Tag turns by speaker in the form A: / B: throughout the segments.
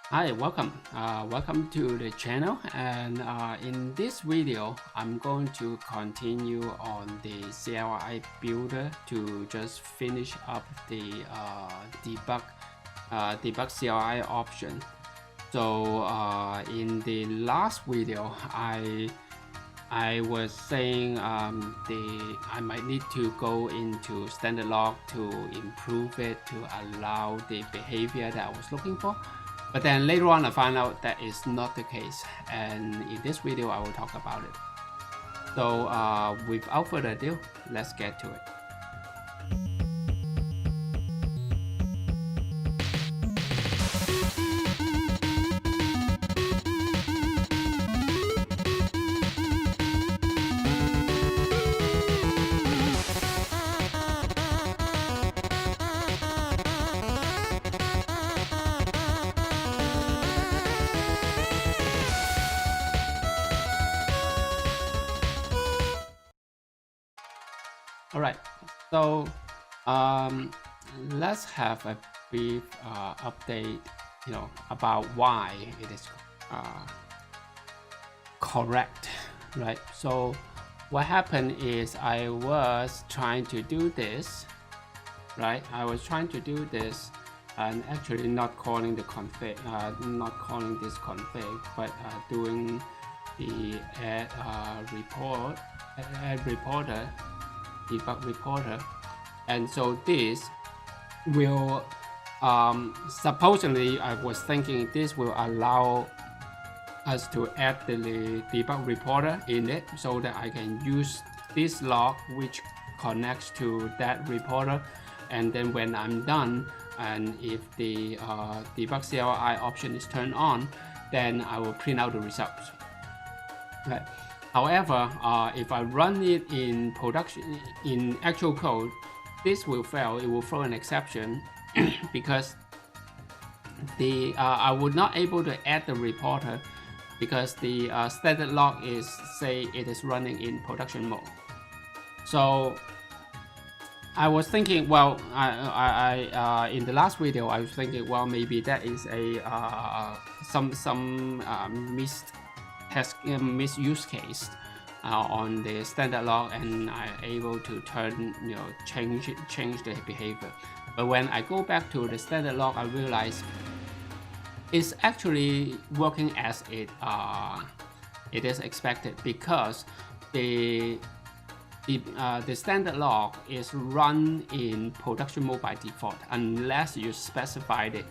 A: Hi, welcome to the channel, and in this video I'm going to continue on the CLI builder to just finish up the debug CLI option. So in the last video I was saying I might need to go into standard log to improve it to allow the behavior that I was looking for. But then later on I found out that is not the case, and in this video I will talk about it. So without further ado, let's get to it. All right, so let's have a brief update, about why it is correct, right? So what happened is I was trying to do this, right? I was trying to do this and actually not calling the config, not calling this config, but doing the add reporter, debug reporter. And so this will supposedly I was thinking this will allow us to add the debug reporter in it so that I can use this log which connects to that reporter, and then when I'm done and if the debug CLI option is turned on, then I will print out the results. Right. However, if I run it in production, in actual code, this will fail. It will throw an exception because the I would not able to add the reporter because the standard log is say it is running in production mode. So I was thinking, well, I in the last video I was thinking, well, maybe that is a some misuse case on the standard log, and I'm able to turn change the behavior. But when I go back to the standard log, I realize it's actually working as it is expected, because the standard log is run in production mode by default unless you specified it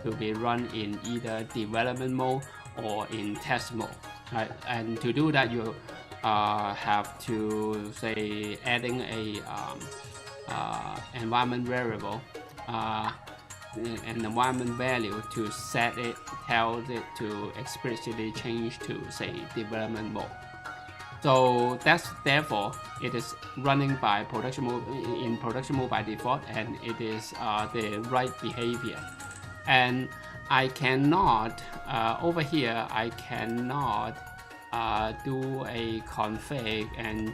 A: to be run in either development mode or in test mode, right? And to do that, you have to say adding a environment variable, an environment value to set it, tells it to explicitly change to say development mode. So that's therefore it is running by production mode in production mode by default, and it is the right behavior. And I cannot over here I cannot do a config and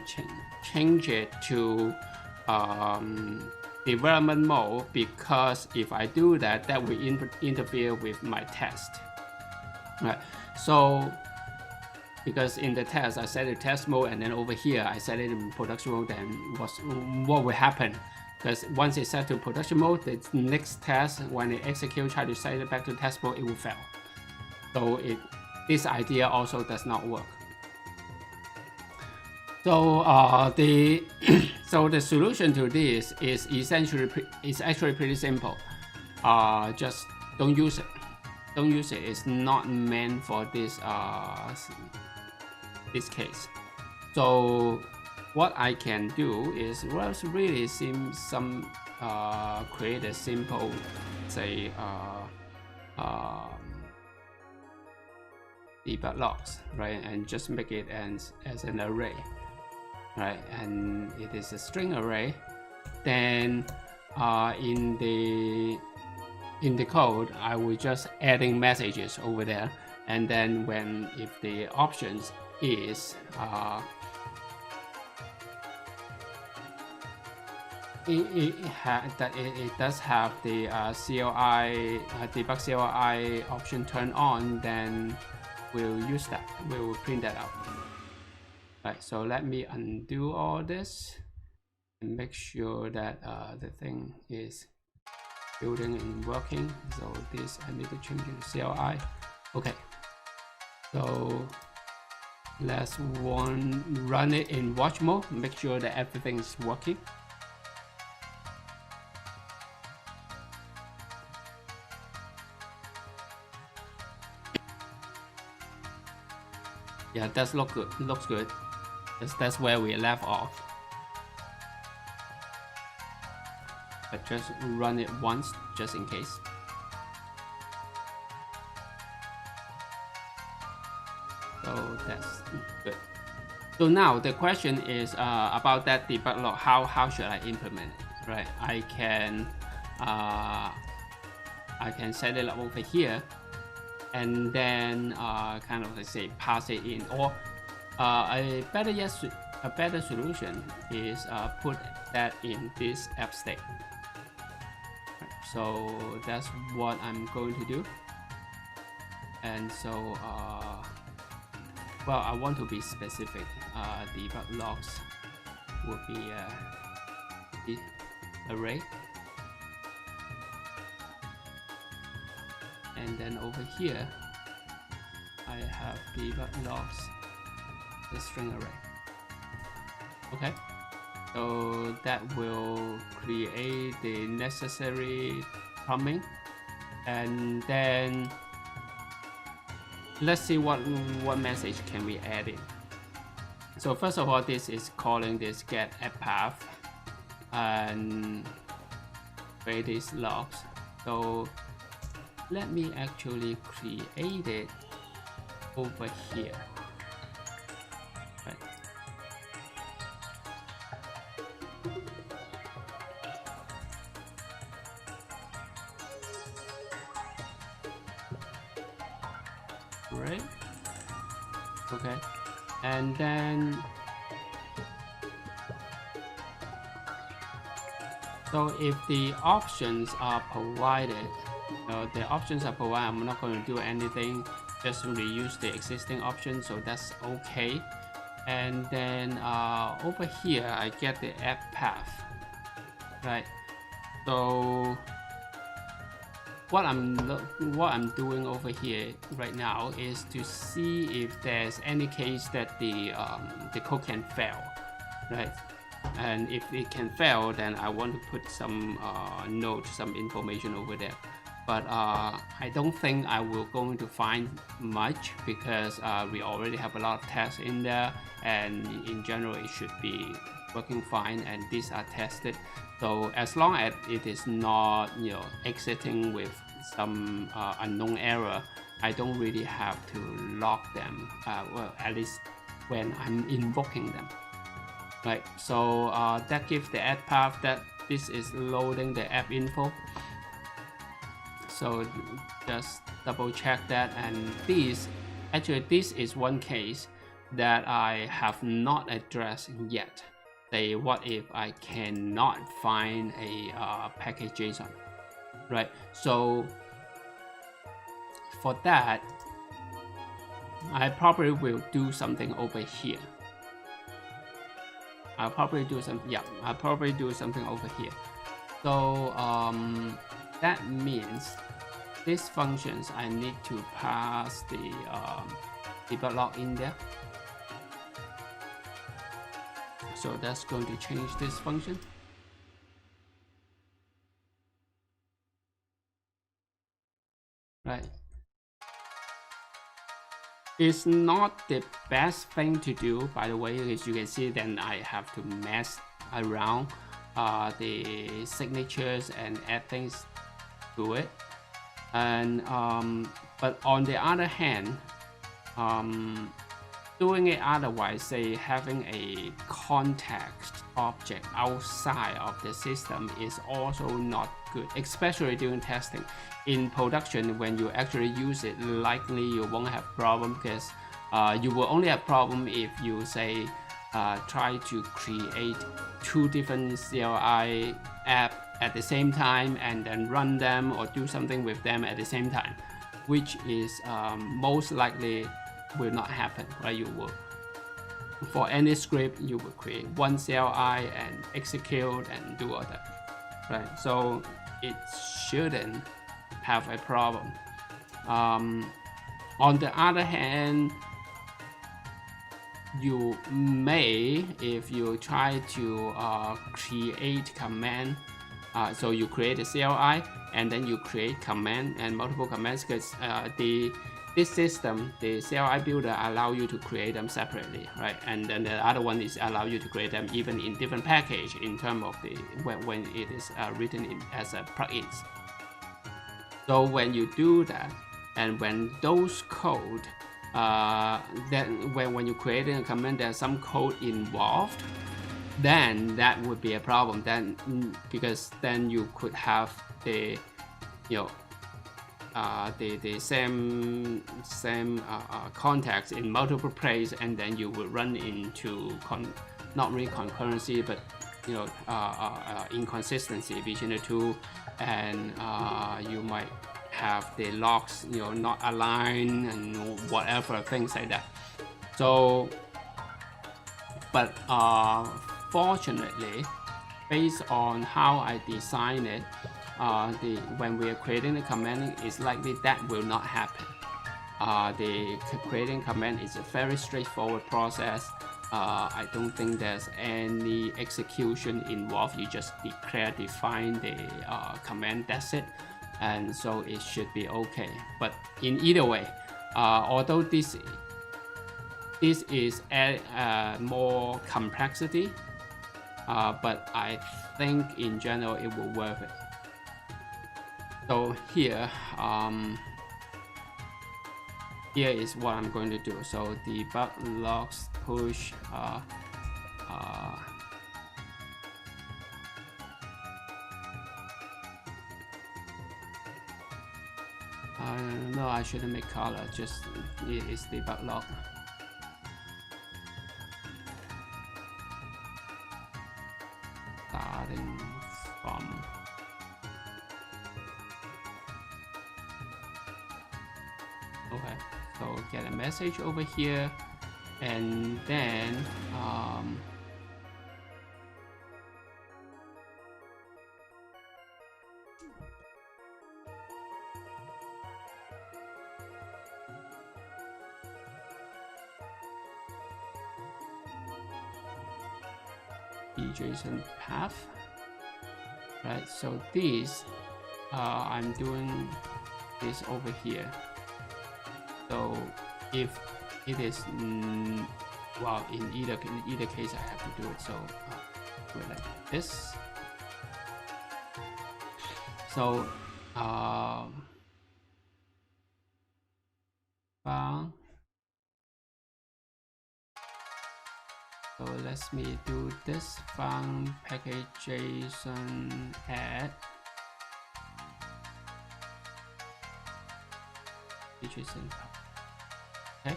A: change it to development mode, because if I do that, that will interfere with my test, right? So because in the test I set it test mode, and then over here I set it in production mode, then what will happen? Because once it's set to production mode, the next test, when it executes, try to set it back to test mode, it will fail. So this idea also does not work. So so the solution to this is actually pretty simple. Just don't use it. Don't use it. It's not meant for this this case. So what I can do is, well, really create a simple, say debug logs, right, and just make it as an array, right, and it is a string array. Then in the code I will just adding messages over there, and then if the options is it does have the CLI debug CLI option turned on, then we'll use that. We will print that out. Right. So let me undo all this and make sure that the thing is building and working. So this I need to change it to CLI. Okay. So let's run it in watch mode. Make sure that everything is working. Yeah, that's looks good. That's where we left off. But just run it once, just in case. So that's good. So now the question is about that debug log. How should I implement it? Right? I can set it up over here, and then kind of, let's say, pass it in. Or a better solution is put that in this app state. So that's what I'm going to do. And so well, I want to be specific. Debug logs will be the array, and then over here I have debug logs, the string array. Okay, so that will create the necessary plumbing, and then let's see what message can we add in. So first of all, this is calling this get app path and create these logs. So let me actually create it over here. Right. Right. Okay. And then so if the options are provided, I'm not going to do anything, just reuse the existing options, so that's okay. And then over here I get the app path, right? So what I'm doing over here right now is to see if there's any case that the code can fail, right? And if it can fail, then I want to put some note, some information over there. But I don't think I will going to find much, because we already have a lot of tests in there, and in general it should be working fine, and these are tested. So as long as it is not, exiting with some unknown error, I don't really have to log them, well, at least when I'm invoking them. Right, so that gives the app path that this is loading the app info. So just double check that, and this is one case that I have not addressed yet. Say, what if I cannot find a package JSON, right? So for that, I probably will do something over here. I'll probably do something over here. So that means these functions I need to pass the debug log in there. So that's going to change this function. Right. It's not the best thing to do, by the way, as you can see. Then I have to mess around the signatures and add things to it. And but on the other hand, doing it otherwise, say having a context object outside of the system, is also not good, especially during testing. In production, when you actually use it, likely you won't have problem, because you will only have problem if you say try to create 2 different CLI app at the same time and then run them or do something with them at the same time, which is most likely will not happen, right? You will, for any script, you will create one CLI and execute and do all that, right? So it shouldn't have a problem. On the other hand, you may, if you try to create command, so you create a CLI and then you create command and multiple commands, because this system, the CLI builder, allow you to create them separately, right? And then the other one is allow you to create them even in different package in terms of the when it is written in as a plugins. So when you do that, and when those code, then when you create a command, there's some code involved, then that would be a problem. Then because then you could have the, you know, the same context in multiple places, and then you will run into not really concurrency, but you know, inconsistency between the two, and you might have the logs, you know, not aligned and whatever, things like that. So, but fortunately, based on how I design it, when we are creating the command, it's likely that will not happen. The creating command is a very straightforward process. I don't think there's any execution involved. You just define the command, that's it. And so it should be okay. But in either way, although this is more complexity, but I think in general it will worth it. So here, here is what I'm going to do. So debug logs push no, I shouldn't make color, just it is debug log. Starting from okay, so get a message over here, and then JSON path, right? So this I'm doing this over here. So if it is well, in either case I have to do it. So do it like this. So found. So let me do this, found package JSON add JSON. Okay.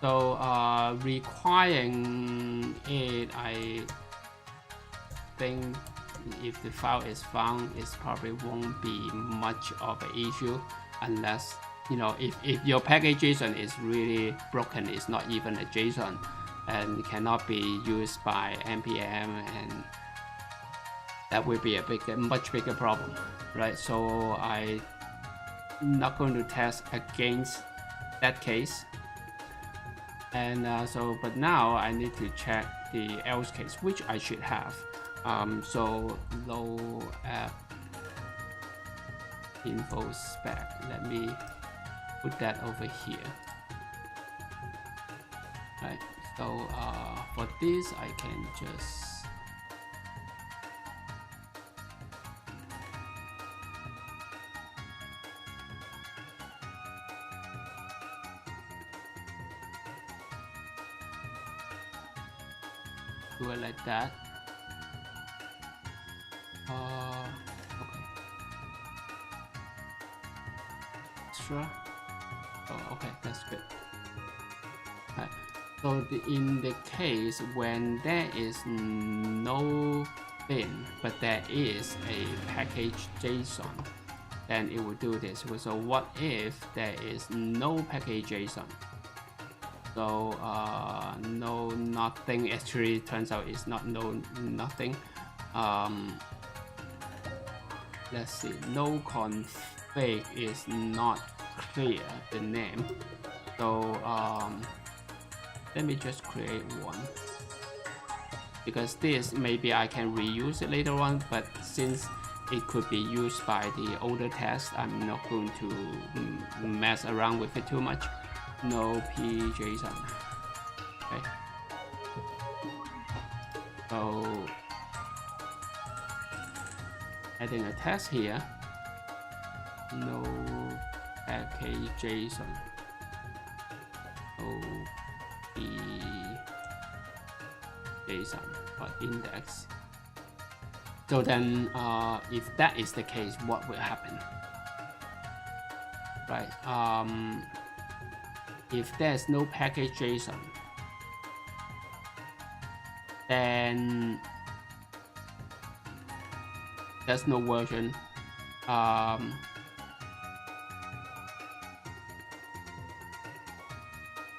A: So requiring it, I think if the file is found, it probably won't be much of an issue, unless, you know, if your package JSON is really broken, it's not even a JSON and cannot be used by npm, and that will be a much bigger problem, right? So I'm not going to test against that case. And so, but now I need to check the else case, which I should have. So low app info spec, let me put that over here. Right. So for this, I can just do it like that. Okay. Extra. Oh, okay, that's good. Right. So in the case when there is no bin, but there is a package JSON, then it will do this. So what if there is no package JSON? So no nothing, actually turns out it's not no nothing. Let's see, no config is not clear, the name. So let me just create one, because this maybe I can reuse it later on, but since it could be used by the older test, I'm not going to mess around with it too much. No pjson. Okay, so adding a test here. No package JSON. No JSON or index. So then, if that is the case, what will happen? Right. If there's no package JSON, then there's no version.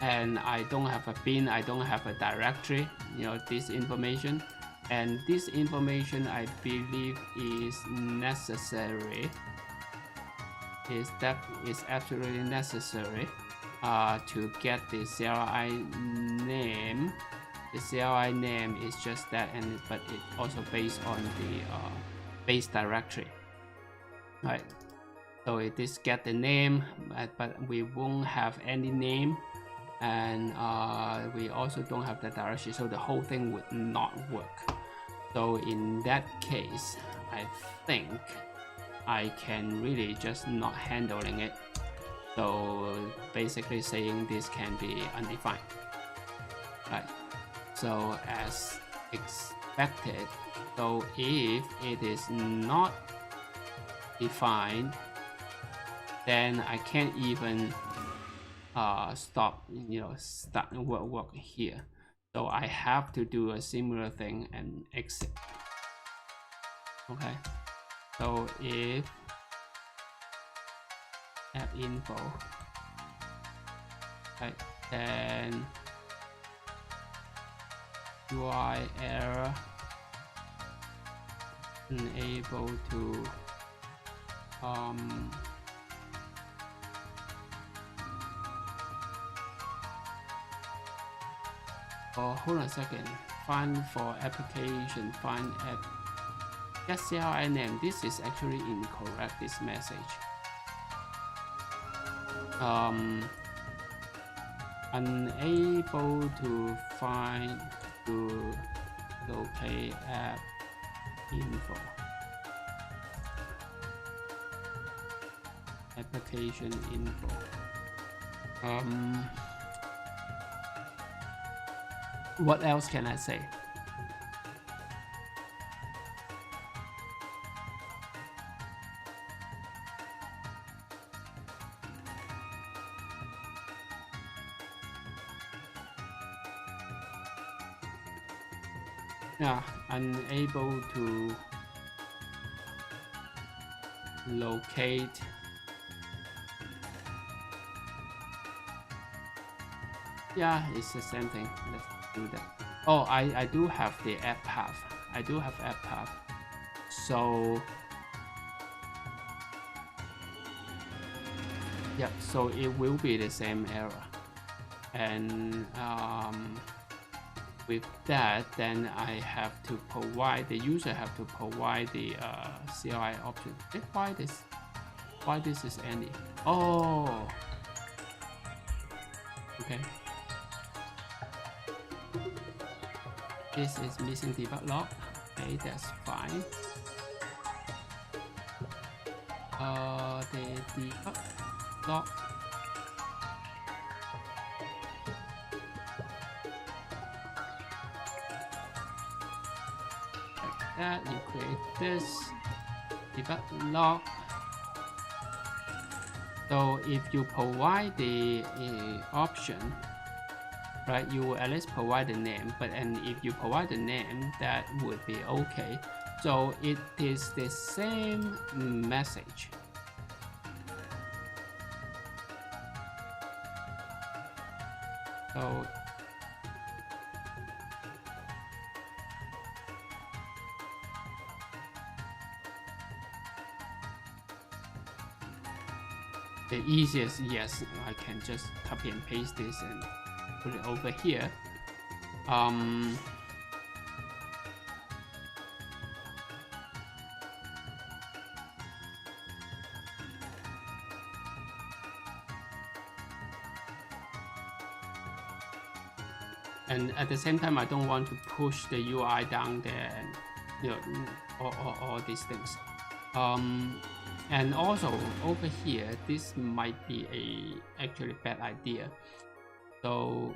A: And I don't have a bin, I don't have a directory, this information. And this information I believe is necessary, is absolutely necessary to get the CLI name. The CLI name is just that, but it also based on the base directory, right? So it is get the name, but we won't have any name, and we also don't have the directory, so the whole thing would not work. So in that case, I think I can really just not handling it. So basically saying this can be undefined, right? So as expected, so if it is not defined, then I can't even start work here. So I have to do a similar thing and exit. Okay, so if app info, right, then UI error, unable to hold on a second, find for application, find app, get CLI name. This is actually incorrect, this message. Unable to find to locate app info, application info. What else can I say? Yeah, unable to locate yeah, it's the same thing. Let's do that. Oh, I do have the app path. I do have app path. So yeah, so it will be the same error. And with that, then I have to provide, the user have to provide the CLI option. Why this is any? Oh, okay. This is missing debug log. Okay, that's fine. The debug log. Like that, you create this debug log. So if you provide the option, right? You will at least provide the name, but and if you provide the name, that would be okay. So it is the same message. So the easiest, yes, I can just copy and paste this and put it over here. And at the same time, I don't want to push the UI down there and, you know, all these things. And also over here, this might be a actually bad idea. So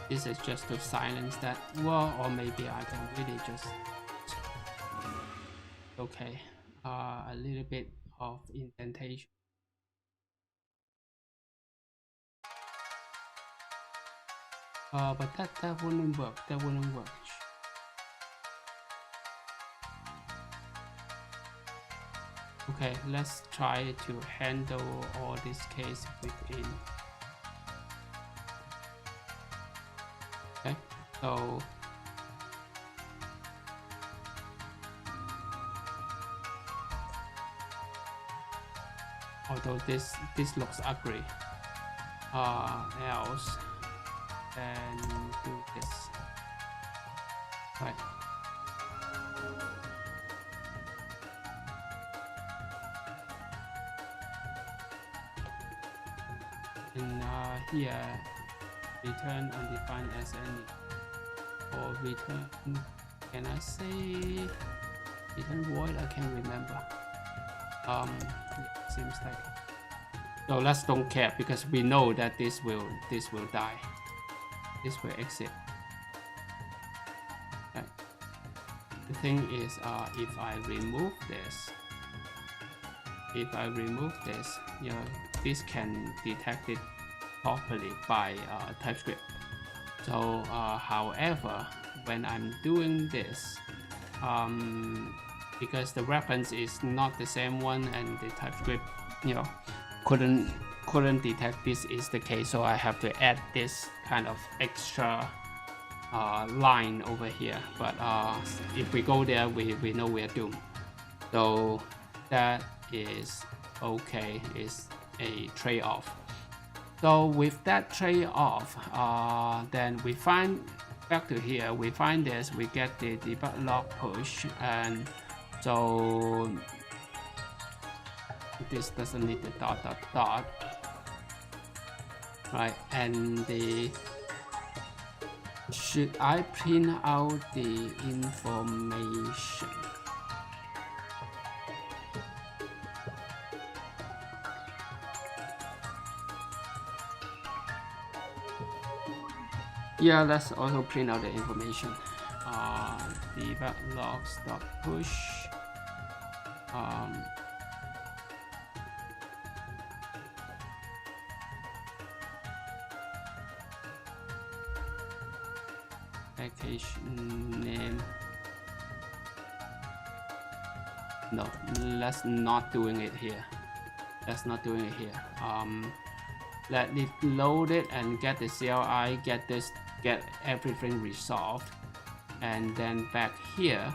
A: this is just to silence that. Well, or maybe I can really just, okay, a little bit of indentation. But that wouldn't work. That wouldn't work. Okay, let's try to handle all this case within. Okay, so although this looks ugly, else and do this, right? And here, return undefined as any, or return, can I say return void? I can't remember. It seems like, so let's don't care, because we know that this will die, this will exit. Okay. The thing is, if I remove this, you know, this can detect it properly by TypeScript. So however, when I'm doing this, because the reference is not the same one and the TypeScript, you know, couldn't detect this is the case, so I have to add this kind of extra line over here. But if we go there, we know we're doomed. So that is okay, is a trade-off. So with that trade-off, then we find back to here, we find this, we get the debug log push, and so this doesn't need the dot, right? And the, should I print out the information? Yeah, let's also print out the information. Debug logs dot push. Package name. No, let's not doing it here. Let's not doing it here. Let it load it and get the CLI, get everything resolved, and then back here,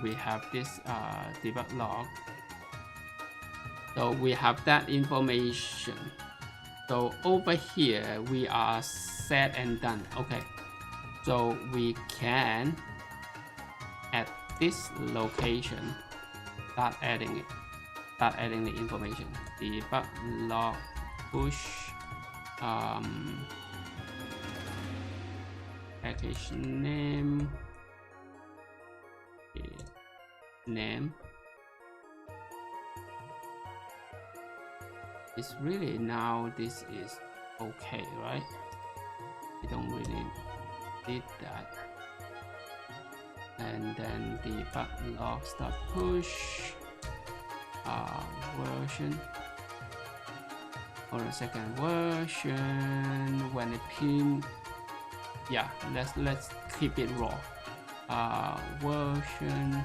A: we have this debug log. So we have that information. So over here we are set and done. Okay, so we can at this location start adding the information. Debug log package name, name. It's really now this is okay, right? We don't really need that. And then debug logs dot push version or the second version when it pin. Yeah, let's keep it raw. Version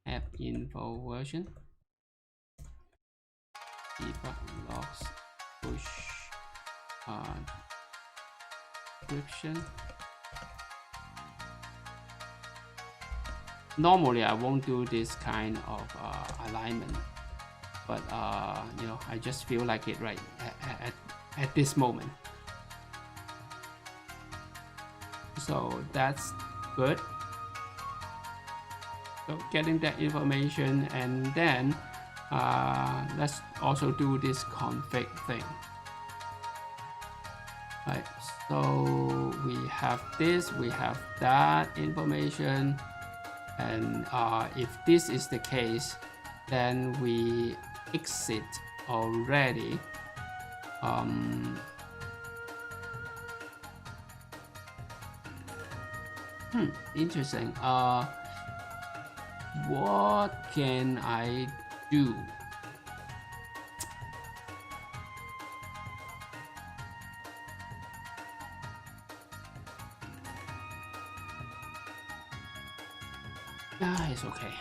A: app info version debug logs push description. Normally I won't do this kind of alignment, but you know, I just feel like it right at this moment. So that's good. So getting that information, and then let's also do this config thing. Right, so we have this, we have that information, and if this is the case, then we exit already. Interesting. What can I do? Yeah, it's okay.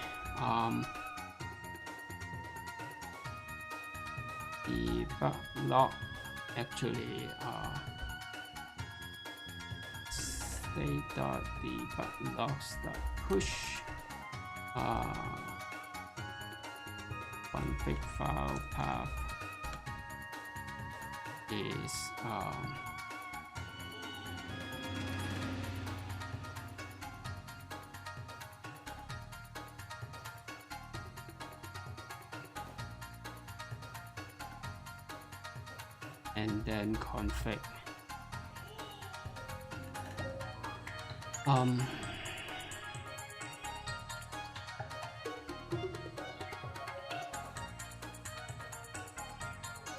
A: Debug log actually state.debug logs.push config file path is and then config.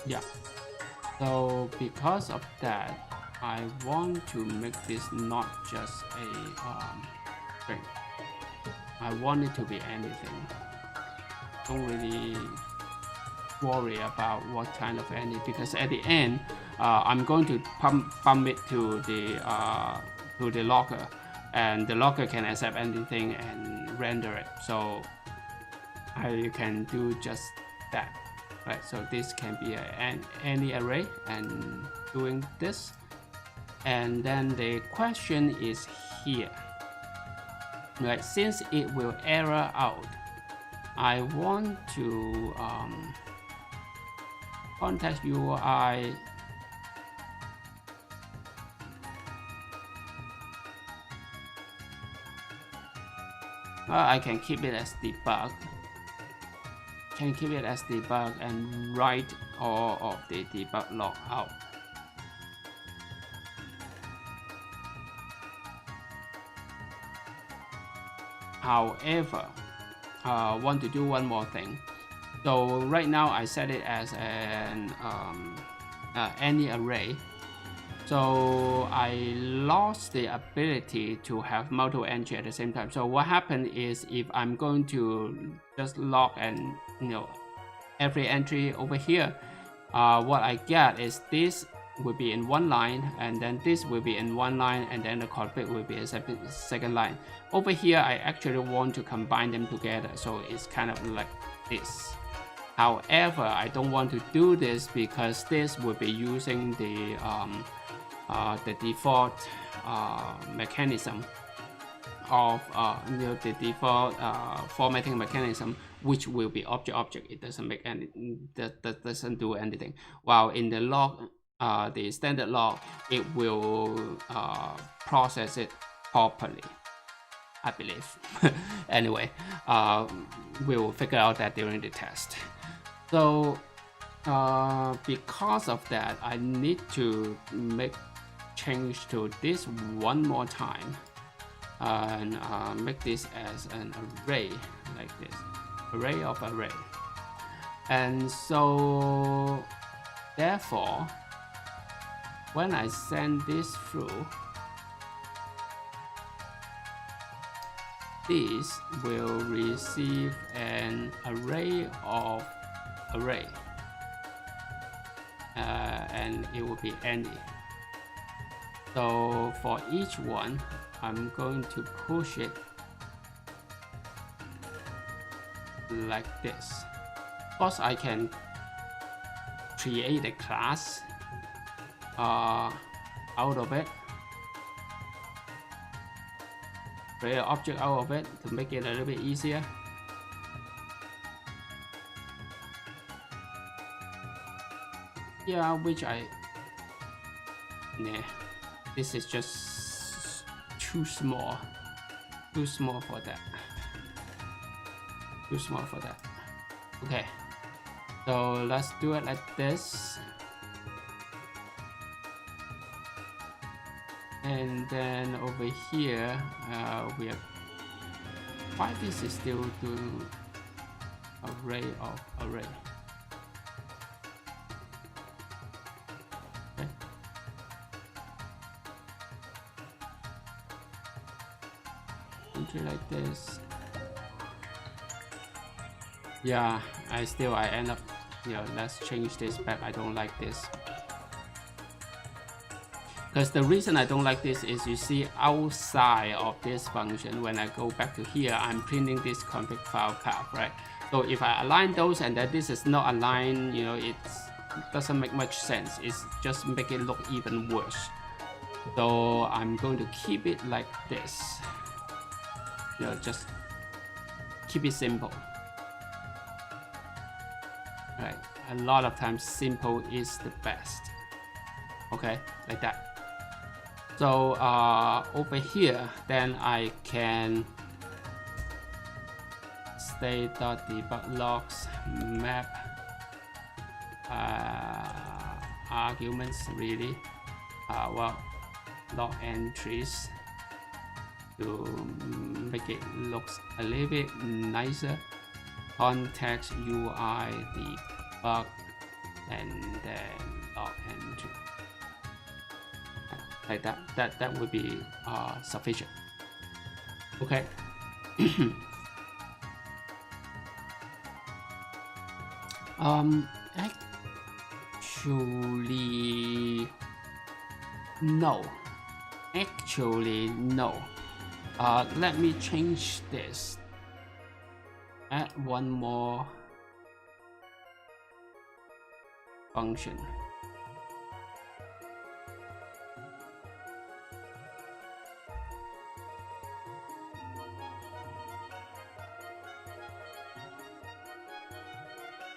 A: Yeah, so because of that, I want to make this not just a string. I want it to be anything. Don't really worry about what kind of any, because at the end I'm going to pump it to the logger, and the logger can accept anything and render it. So I can do just that, right? So this can be any array, and doing this. And then the question is here, right? Since it will error out, I want to context UI I can keep it as debug. And write all of the debug log out. However, want to do one more thing. So right now I set it as an any array. So I lost the ability to have multiple entry at the same time. So what happened is, if I'm going to just log and every entry over here, what I get is this will be in one line, and then this will be in one line, and then the config will be a second line. Over here, I actually want to combine them together, so it's kind of like this. However, I don't want to do this because this will be using the default mechanism of the default formatting mechanism, which will be object. It doesn't make any, that doesn't do anything. While in the log, the standard log, it will process it properly, I believe. Anyway, we will figure out that during the test. So Because of that, I need to make change to this one more time and make this as an array like this, array of array. And so therefore, when I send this through, this will receive an array of array, and it will be any. So for each one, I'm going to push it like this. Of course, I can create a class out of it, create an object out of it to make it a little bit easier. Yeah, which this is just too small for that. Too small for that. Okay, so let's do it like this. And then over here, we have why this is still doing array of array. Okay. Something like this. Yeah, I end up, let's change this back. I don't like this. Because the reason I don't like this is, you see, outside of this function, when I go back to here, I'm printing this config file path, right? So if I align those and that this is not aligned, it doesn't make much sense. It's just make it look even worse. So I'm going to keep it like this. Just keep it simple. Right, a lot of times simple is the best. Okay, like that. So over here, then I can state.debug-logs map arguments, really. Well, log entries to make it looks a little bit nicer. Context UI debug, and then log entry. Like that would be sufficient. Okay. Actually no. Let me change this. Add one more function.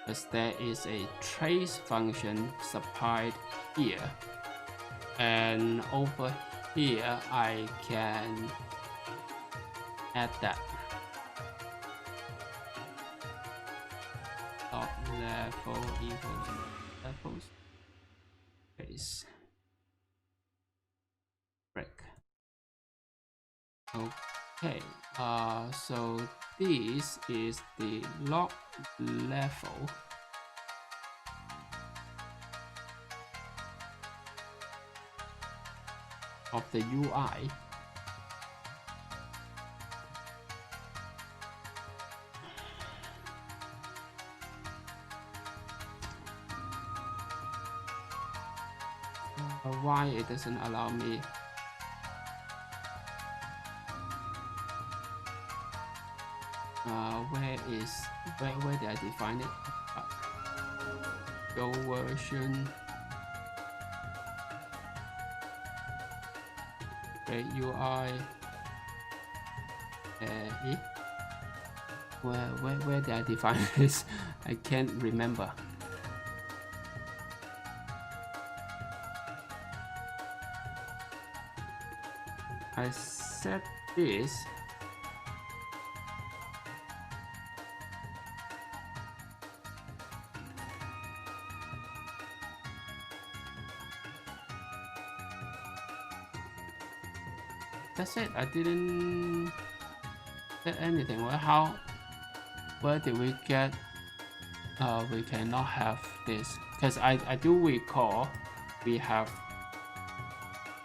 A: Because there is a trace function supplied here, and over here I can add that. Dot level equals levels trace break. Okay, so this is the log level of the UI. Why it doesn't allow me? Where did I define it? Go version. UI. Where did I define this? I can't remember. I set this that's it. I didn't get anything. Well, where did we get? We cannot have this because I do recall we have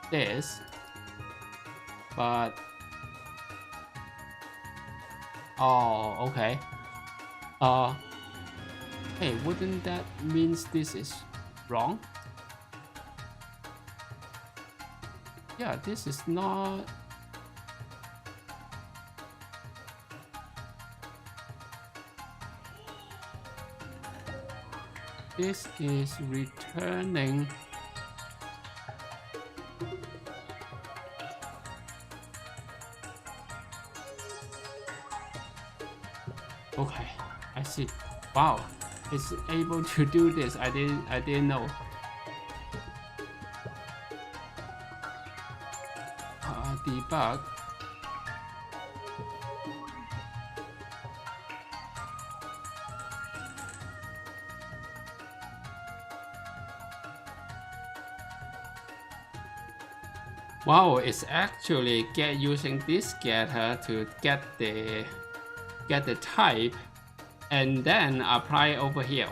A: this, but oh, okay. Hey, wouldn't that means this is wrong? Yeah, this is not. This is returning. Okay, I see. Wow, it's able to do this. I didn't know. Debug. Wow, it's actually using this getter to get the type and then apply over here.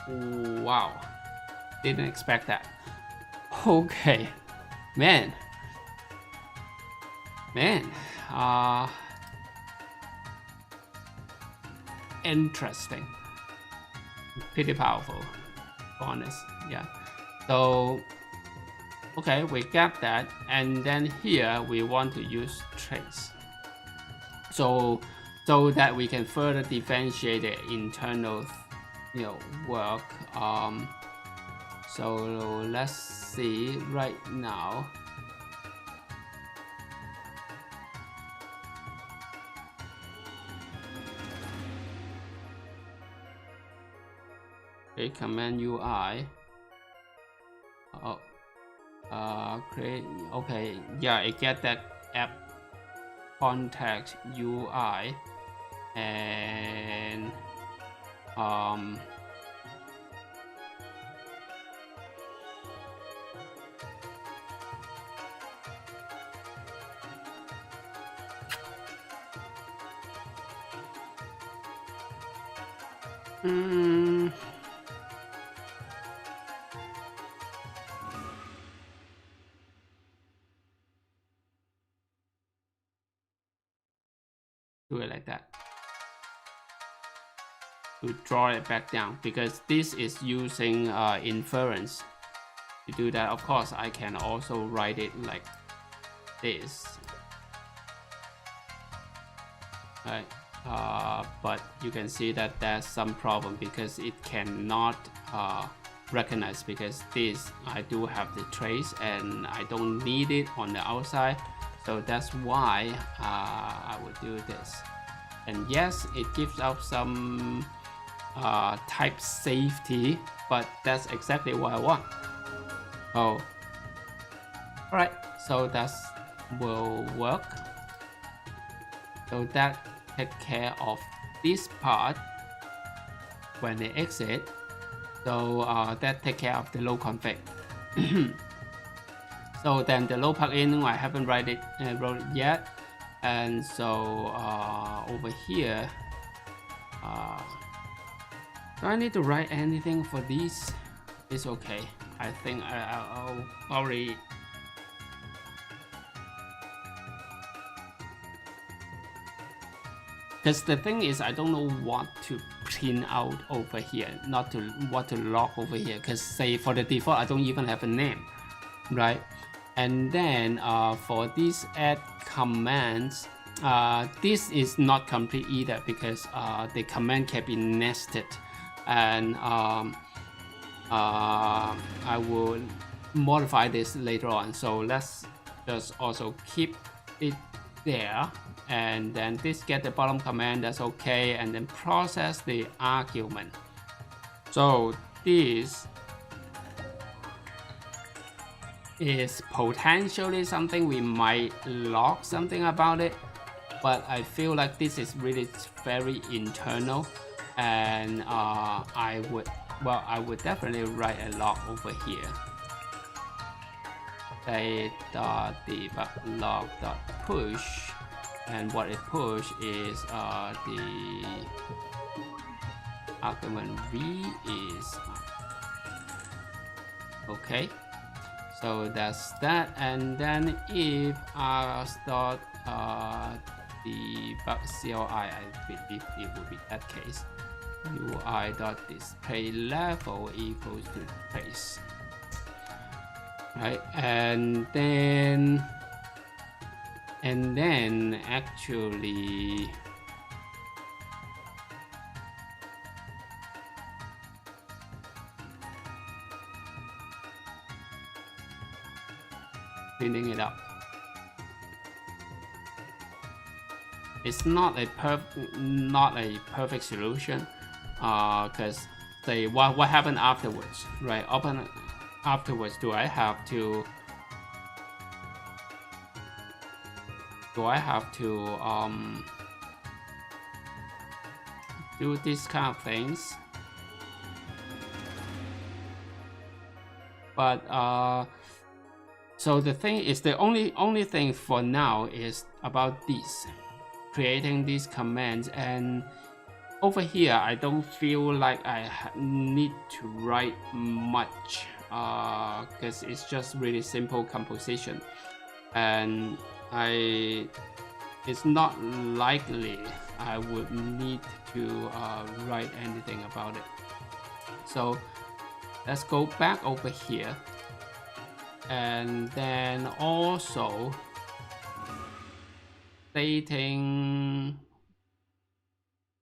A: Wow, didn't expect that. Okay, man, interesting, pretty powerful, honest, yeah. So okay, we got that, and then here we want to use trace, so that we can further differentiate the internal, work. So let's see right now. Okay, command UI. Create. Okay, yeah, it get that app context UI, and do it like that to draw it back down, because this is using inference. To do that, of course, I can also write it like this, right? But you can see that there's some problem because it cannot recognize, because this I do have the trace and I don't need it on the outside. So that's why I would do this. And yes, it gives out some type safety, but that's exactly what I want. Oh, all right, so that will work. So that take care of this part when they exit. So that take care of the low config. So then the low plugin, I haven't wrote it yet, and so over here, do I need to write anything for these? It's okay. I think I'll probably. Because the thing is, I don't know what to print out over here, what to log over here. Because say for the default, I don't even have a name, right? And then for these add commands, this is not complete either, because the command can be nested, and I will modify this later on. So let's just also keep it there, and then this get the bottom command, that's okay, and then process the argument. So this is potentially something we might log something about it, but I feel like this is really very internal, and I would definitely write a log over here. state.debug-log.push, and what it push is the argument v is okay. So that's that, and then if I start debug CLI, I believe it will be that case. UI.displayLevel equals to trace, right? And then actually cleaning it up. It's not a perfect solution, because say what happened afterwards, right? Afterwards, do I have to do these kind of things? But so the thing is, the only thing for now is about this, creating these commands, and over here I don't feel like I need to write much, because it's just really simple composition, and it's not likely I would need to write anything about it. So let's go back over here, and then also stating,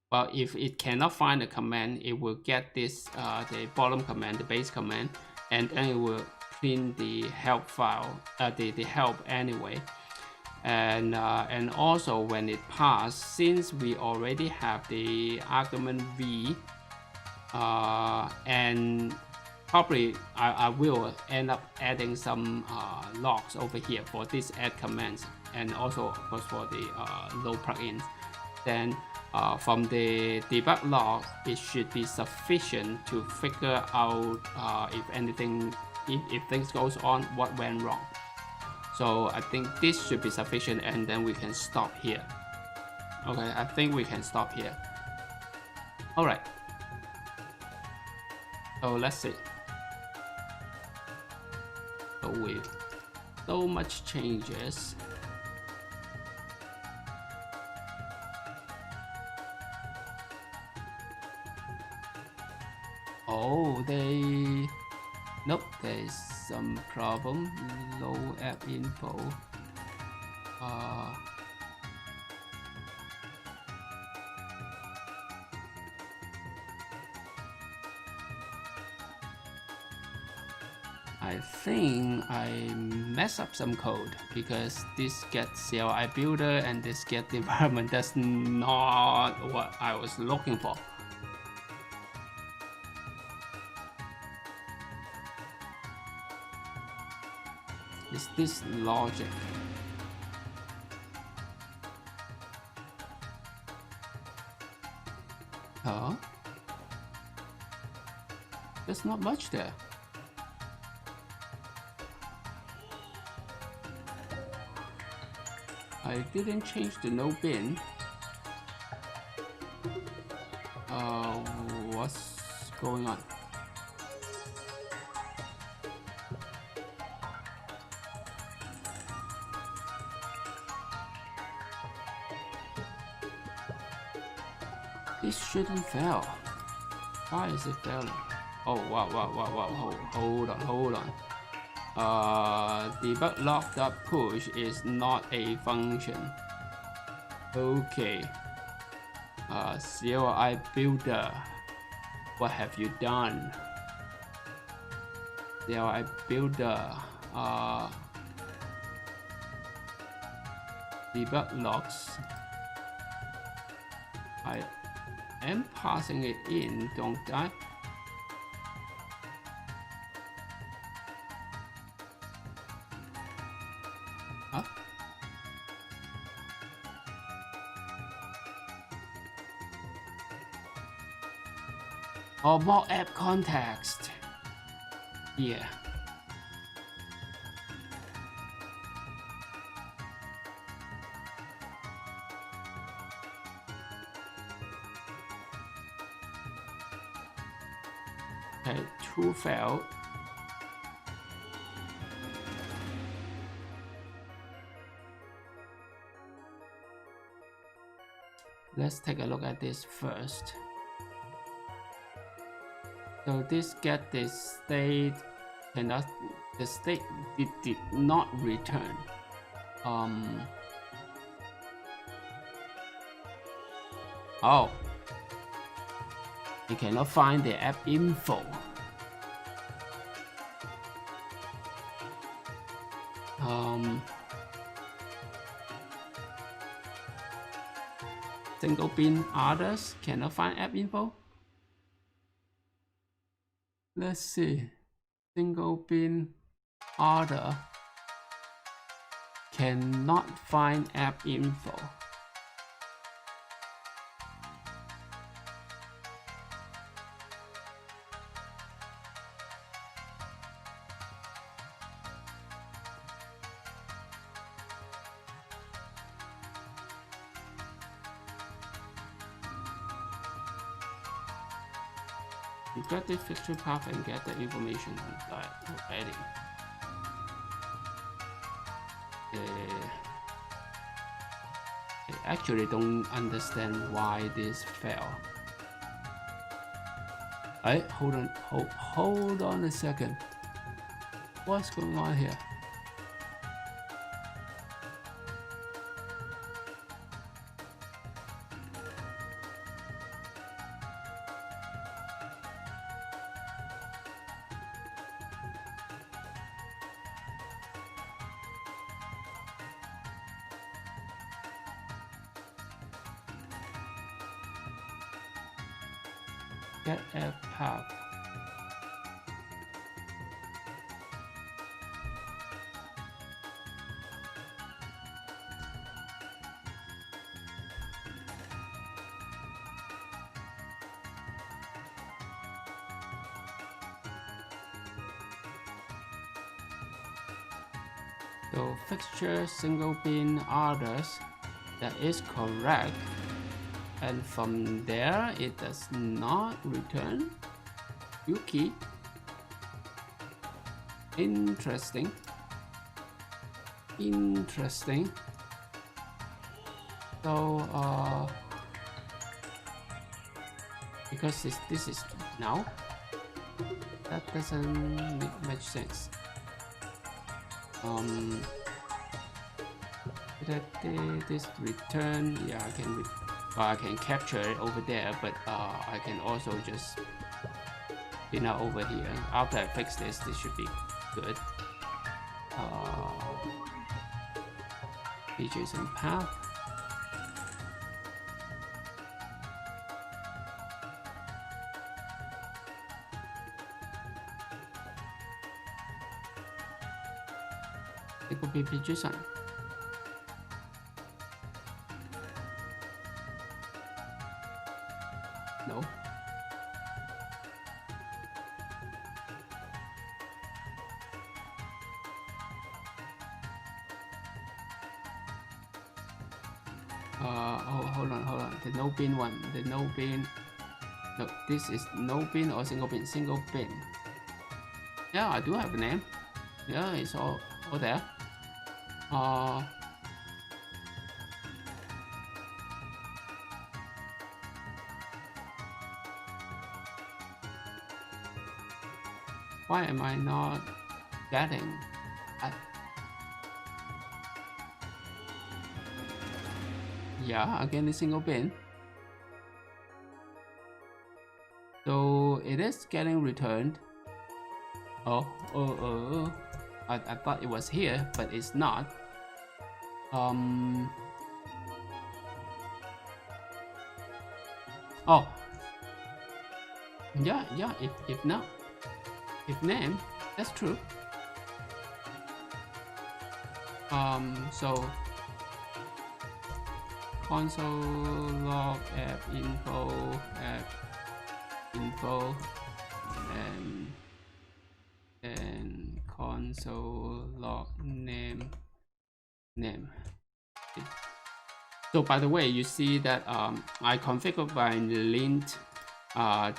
A: well, if it cannot find a command, it will get this the bottom command, the base command, and then it will clean the help file, the help anyway. And also when it passes, since we already have the argument v, and probably I will end up adding some logs over here for this add commands, and also of course for the load plugins. Then from the debug log, it should be sufficient to figure out if things goes on, what went wrong. So I think this should be sufficient, and then we can stop here. Okay, I think we can stop here. All right. So let's see. So with so much changes, oh, nope, there's some problem. Low app info. I think I mess up some code, because this get CLI builder and this get development. That's not what I was looking for. Is this logic? Huh? There's not much there. I didn't change the no bin. What's going on? This shouldn't fail. Why is it failing? Oh wow, hold on. Debug log.push is not a function. Okay. CLI builder, what have you done? CLI builder, debug logs. I am passing it in, don't I? Huh? Oh, more app context. Yeah. Okay, 2 failed. Let's take a look at this first. So this get the state cannot, the state did not return. Oh, you cannot find the app info. Single bin others cannot find app info. Let's see. Single bin other cannot find app info. You get the fixture path and get the information on that already. I actually don't understand why this failed. Hold on a second. What's going on here? Get a path. So fixture single bin others, that is correct. And from there, it does not return Yuki. Interesting. So, because this is now, that doesn't make much sense. This return, yeah, I can capture it over there, but I can also just pin out over here. After I fix this should be good. JSON path. It could be JSON. No. Hold on. The no bin one. The no bin. No, this is no bin or single bin. Single bin. Yeah, I do have a name. Yeah, it's all there. Why am I not getting? Yeah, again the single bin. So it is getting returned. I thought it was here, but it's not. Yeah, if name, that's true. So console log app info and console log name. So by the way, you see that I configured my lint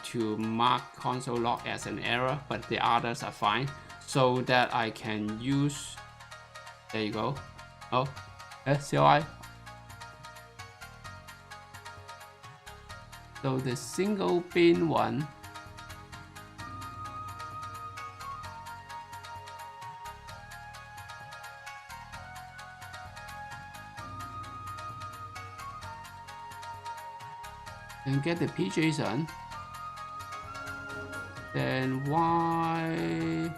A: to mark console log as an error, but the others are fine, so that I can use. There you go. Oh, CLI. So the single bin one. And get the pJSON, then why?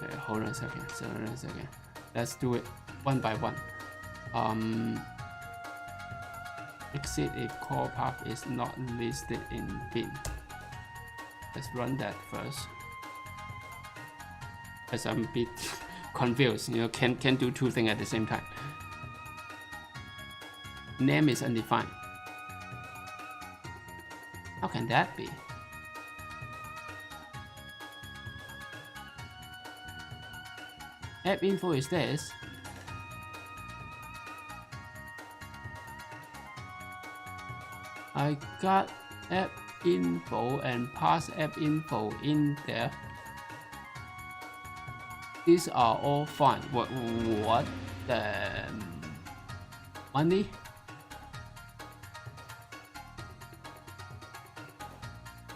A: Okay, hold on a second. Let's do it one by one. Exit if call path is not listed in bin. Let's run that first. As I'm a bit confused, can do two things at the same time. Name is undefined. How can that be? App info is this. I got app info and pass app info in there. These are all fine. What the money?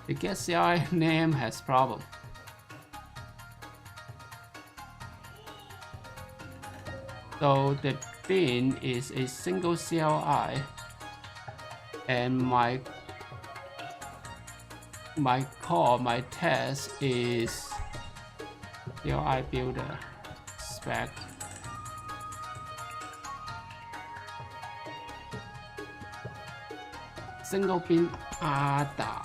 A: The get CLI name has problem. So the bin is a single CLI, and my test is CLI builder spec. Single bin ada.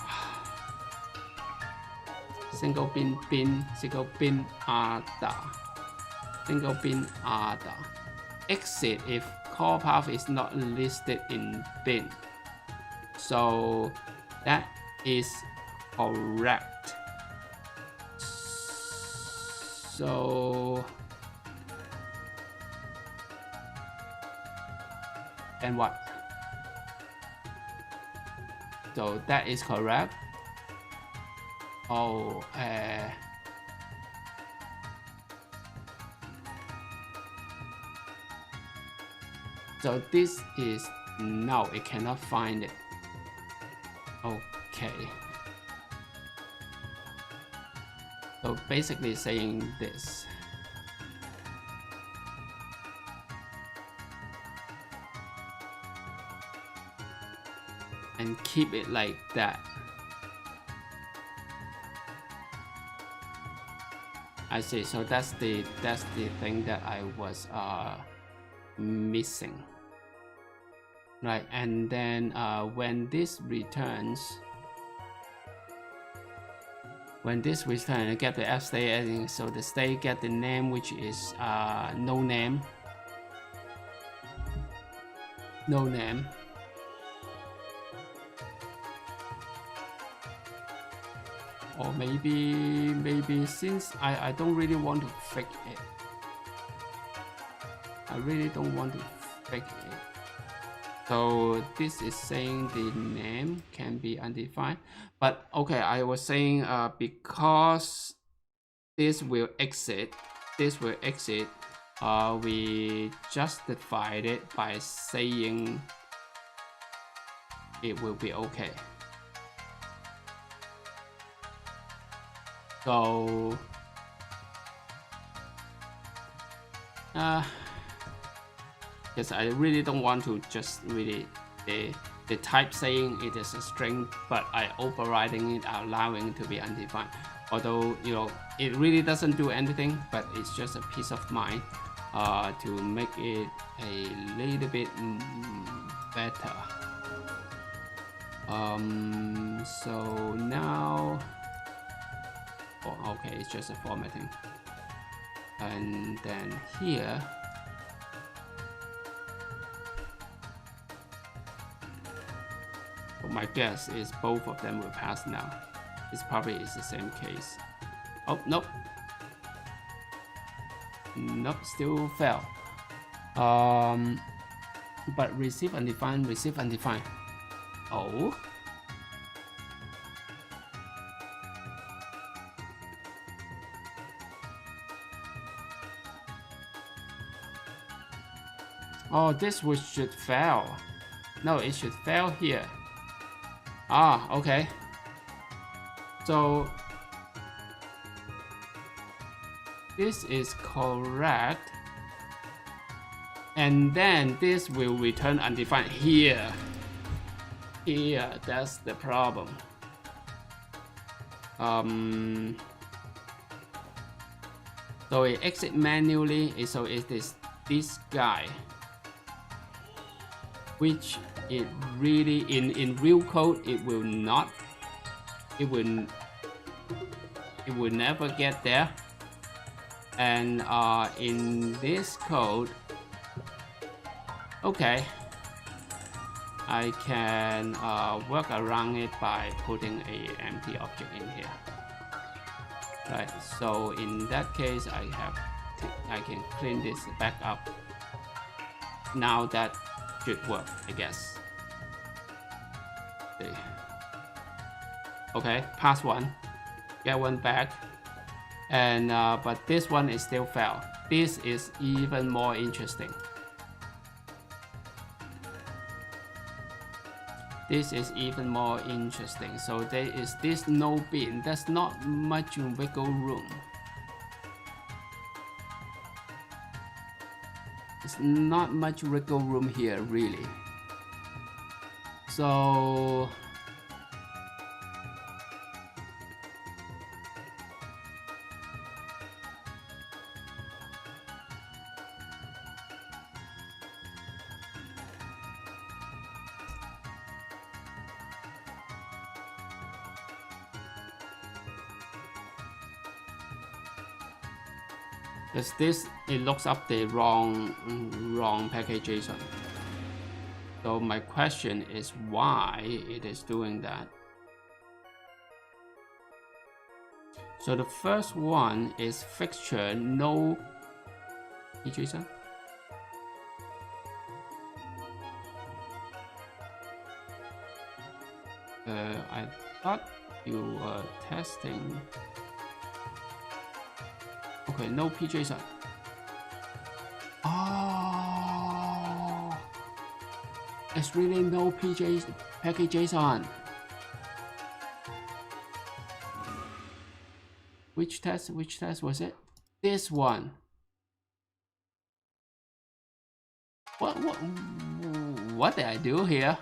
A: Single bin ada. Single bin ada. Exit if call path is not listed in bin. So that is correct. So and what? So that is correct. Oh, so this is no, it cannot find it. Okay. So basically saying this. And keep it like that. I see. So that's the thing that I was missing. Right, and then when this returns, I get the app state editing. So the state get the name, which is no name. Or maybe since I don't really want to fake it. I really don't want to fake it. So this is saying the name can be undefined, but okay, I was saying because this will exit, we justified it by saying it will be okay. So because I really don't want to just really the type saying it is a string, but I overriding it, allowing it to be undefined. Although it really doesn't do anything, but it's just a peace of mind to make it a little bit better. So now, okay, it's just a formatting, and then here. My guess is both of them will pass now. This probably is the same case. Oh, nope. Nope, still fail. But receive undefined. Oh. Oh, this should fail. No, it should fail here. Ah, okay. So this is correct. And then this will return undefined here. Here, that's the problem. So it exit manually, so it is this guy, which it really in real code it will not, it will never get there. And in this code, okay, I can work around it by putting a empty object in here. Right, so in that case, I can clean this back up. Now that should work, I guess. Okay, pass one, get one back, and but this one is still fail. This is even more interesting. This is even more interesting. So there is this no bin. There's not much wiggle room. It's not much wiggle room here, really. So because this, it looks up the wrong package JSON. So my question is why it is doing that. So the first one is fixture no JSON. I thought you were testing. Okay, no PJSON. Oh, it's really no package JSON. Which test was it? This one. What did I do here?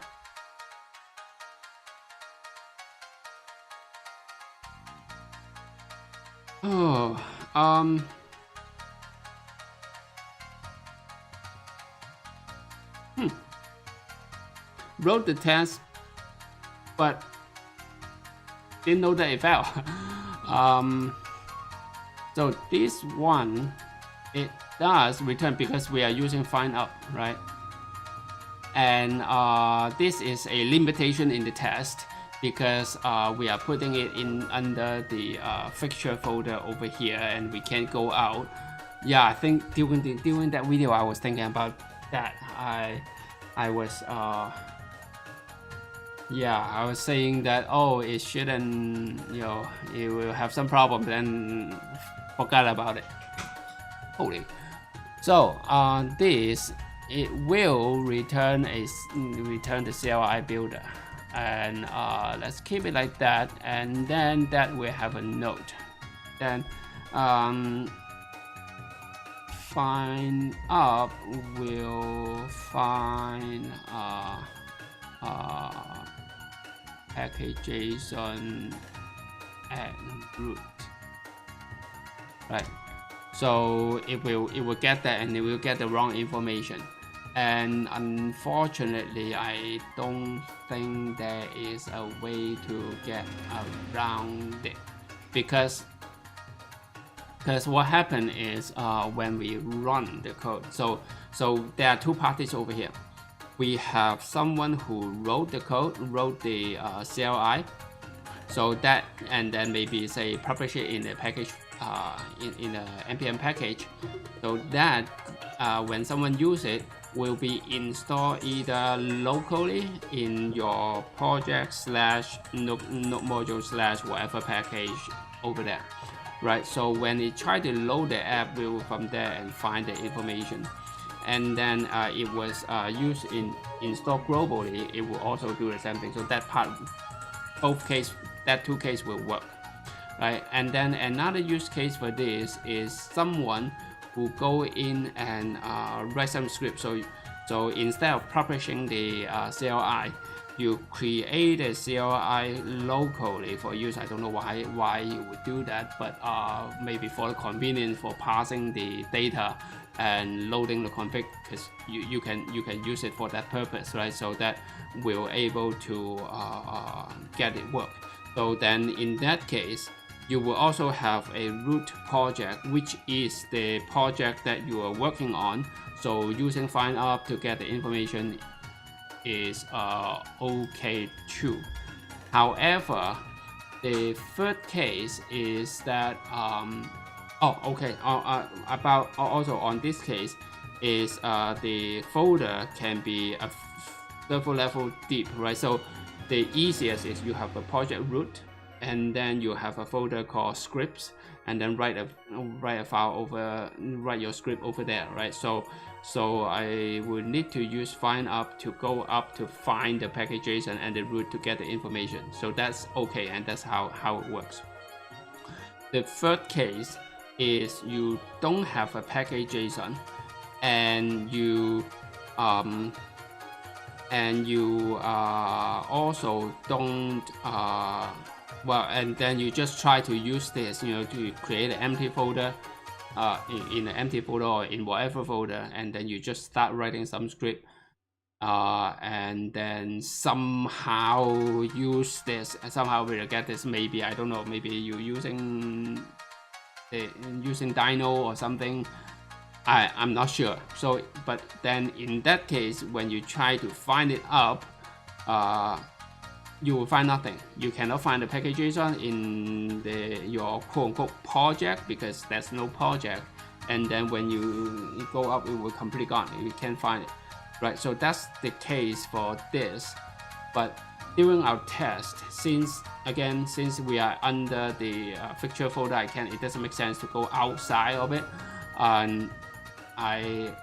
A: Oh, wrote the test, but didn't know that it failed. So this one, it does return because we are using find up, right? And this is a limitation in the test because we are putting it in under the fixture folder over here, and we can't go out. Yeah, I think during that video I was thinking about that. I was yeah, I was saying that, oh, it shouldn't, you know, it will have some problems, and forgot about it. Holy. So this, it will return the CLI builder, and let's keep it like that, and then that will have a note. Then find up will find package JSON and root, right? So it will get that, and it will get the wrong information. And unfortunately, I don't think there is a way to get around it, because what happened is when we run the code, so there are two parties over here. We have someone who wrote the code, wrote the CLI, so that, and then maybe say publish it in the package in a npm package, so that when someone use it, will be installed either locally in your project slash node module slash whatever package over there, right? So when it try to load the app, we will from there and find the information, and then it was used in install globally, it will also do the same thing. So that part, both case, that two case will work, right? And then another use case for this is someone who go in and write some script. So instead of publishing the CLI, you create a CLI locally for use. I don't know why you would do that, but maybe for the convenience for passing the data and loading the config, because you can use it for that purpose, right? So that we're able to get it work. So then in that case, you will also have a root project, which is the project that you are working on. So using find up to get the information is okay too. However, the third case is that about also on this case is the folder can be a several level deep, right? So the easiest is you have a project root, and then you have a folder called scripts, and then write a file over, write your script over there, right? So I would need to use find up to go up to find the package.json and the root to get the information. So that's okay, and that's how it works. The third case is you don't have a package.json, and you also don't well, and then you just try to use this, to create an empty folder in an empty folder or in whatever folder, and then you just start writing some script, and then somehow use this, and somehow we'll get this. Maybe, I don't know, maybe you using Dino or something. I'm not sure. So, but then in that case, when you try to find it up, you will find nothing. You cannot find the package.json in your quote-unquote project, because there's no project. And then when you go up, it will completely gone. You can't find it, right? So that's the case for this. But during our test, since we are under the fixture folder, it doesn't make sense to go outside of it, and I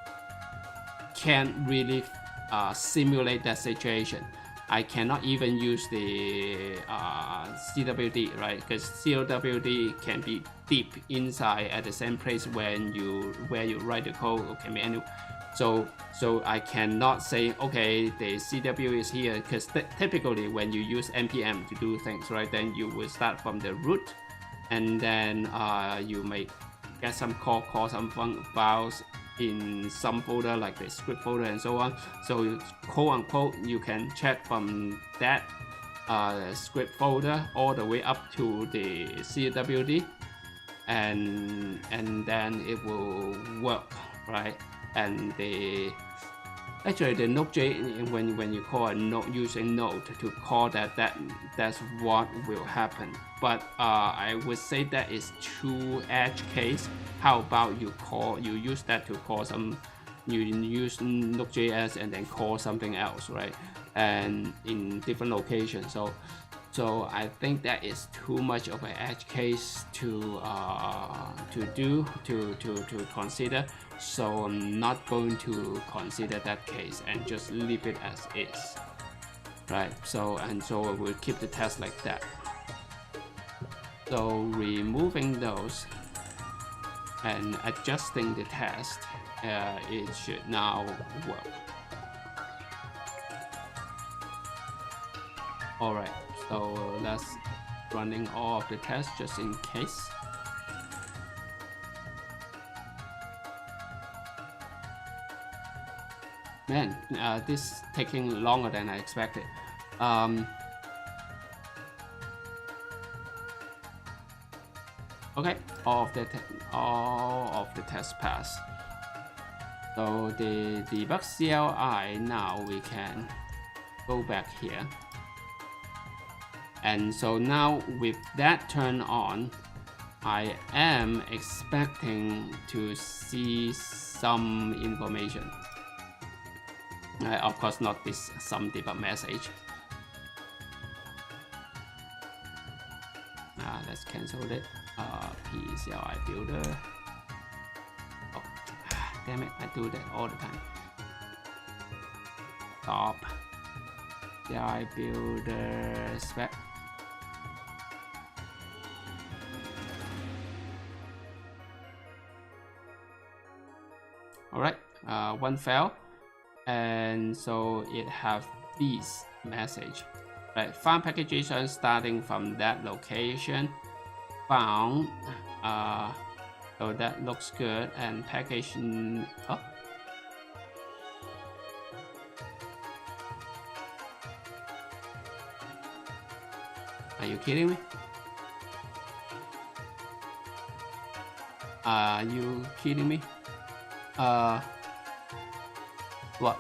A: can't really simulate that situation. I cannot even use the CWD, right? Because CWD can be deep inside at the same place where you write the code, or can be anywhere. So I cannot say, okay, the CW is here, because typically when you use npm to do things, right, then you will start from the root, and then you may get some call some files in some folder like the script folder and so on. So quote unquote, you can check from that script folder all the way up to the CWD, and then it will work, right? And actually the Node.js, when you call a node using node to call that's what will happen. But I would say that is too edge case. How about you use that to call you use Node.js and then call something else, right? And in different locations. So I think that is too much of an edge case to consider. So I'm not going to consider that case and just leave it as is, right? So we'll keep the test like that. So removing those and adjusting the test, it should now work. All right. So let's running all of the tests just in case. Man, this is taking longer than I expected. Okay, all of the tests pass. So the debug CLI, now we can go back here. And so now with that turned on, I am expecting to see some information. Of course, not this some debug message. Let's cancel it. PCLI builder. Oh, damn it! I do that all the time. Stop. PCLI builder spec. All right, one fail, and so it have this message. Right, found package JSON starting from that location. Found, so that looks good, and package. Oh. Are you kidding me? Are you kidding me? What?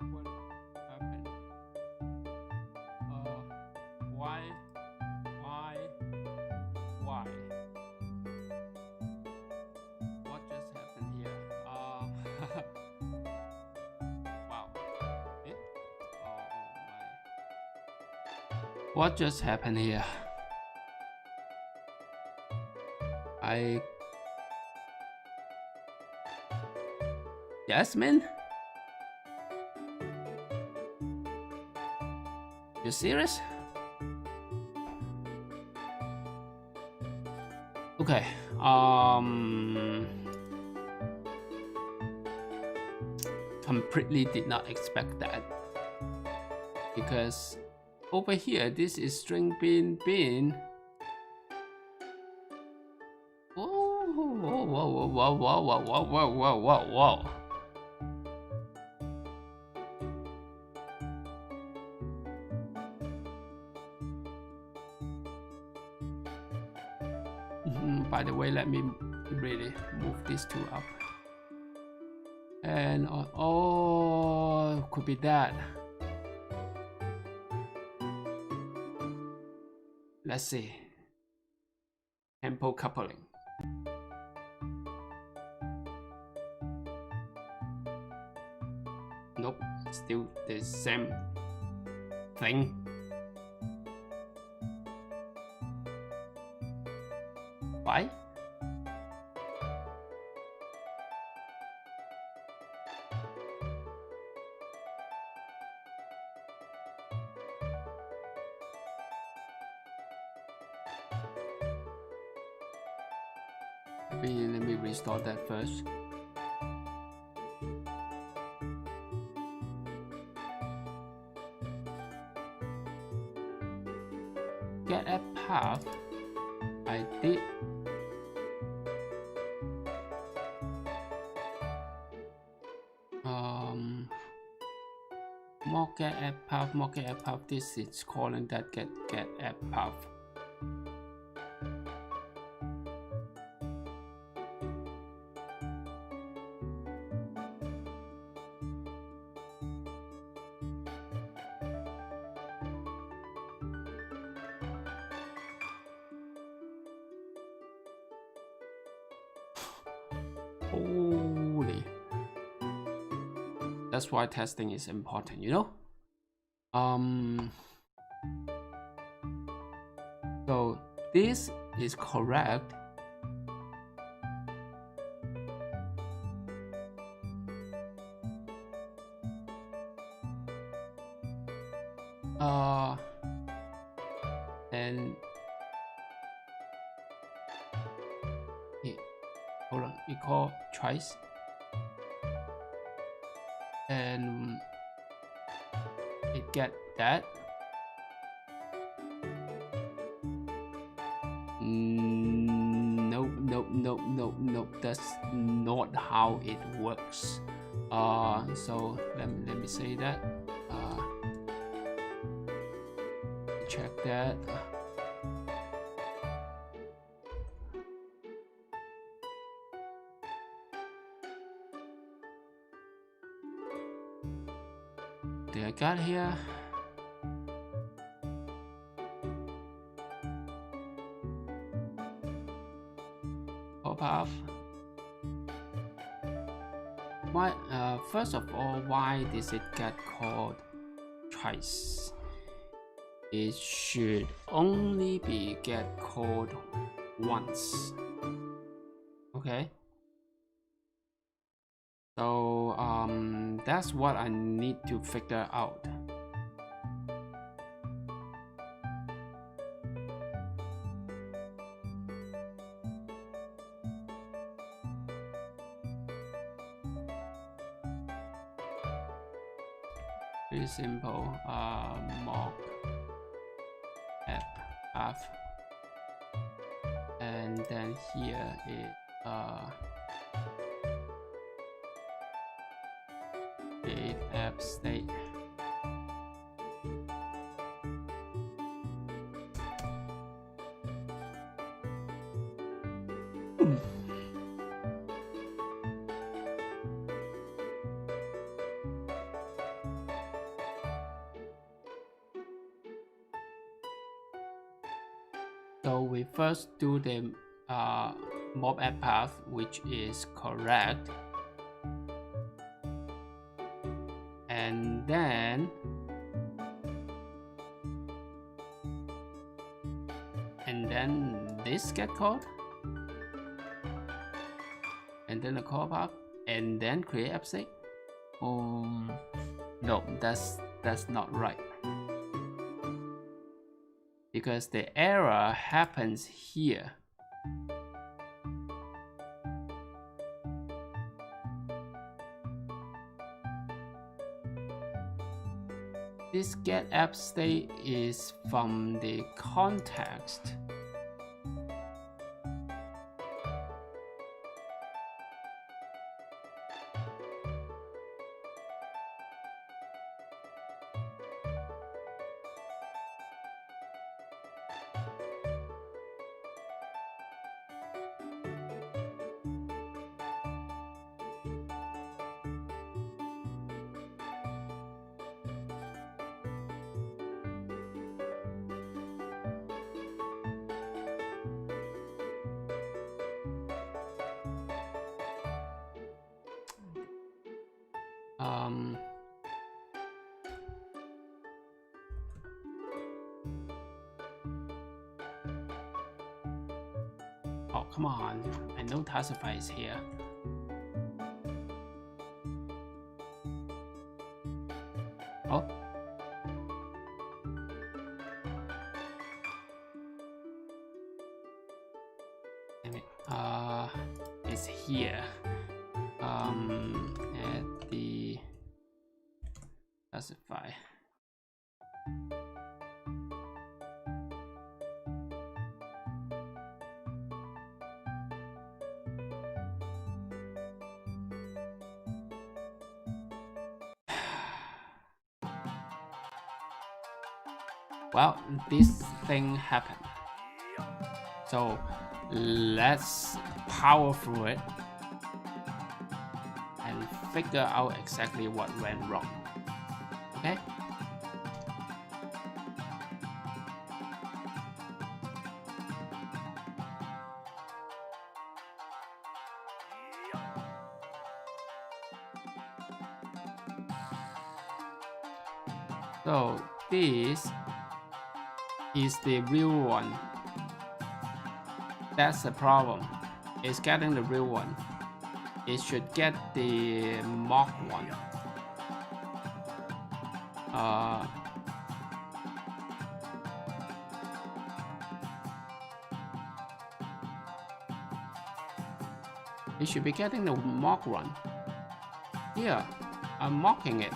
A: What happened? Why? What just happened here? Wow. Eh? Oh my. What just happened here? Jasmine? You serious? Okay. Completely did not expect that, because over here this is string bin. Whoa. By the way, let me really move these two up. And oh, could be that. Let's see. Tempo coupling. Nope, still the same thing. Why? Let me restore that first. Get a path. I did. Mock get app path. This is calling that get app path. Holy. That's why testing is important, you know? So this is correct. Then hold on, we call twice, and it get that. No, that's not how it works. So let me say that. Check that. Did I got here? Path. Why? First of all, why does it get called twice? It should only be get called once. Okay. So that's what I need to figure out. Pretty simple. Mock app path, and then here is create app state. So we first do the mob app path, which is correct, and then this get called, and then the call path, and then create app state. No, that's not right, because the error happens here. This get app state is from the context. Oh, come on. I know Tassify is here. Oh. Damn it. It's here. At the Tassify. Well, this thing happened. So let's power through it and figure out exactly what went wrong. Okay? So this is the real one. That's the problem. It's getting the real one. It should get the mock one. It should be getting the mock run. Yeah, I'm mocking it.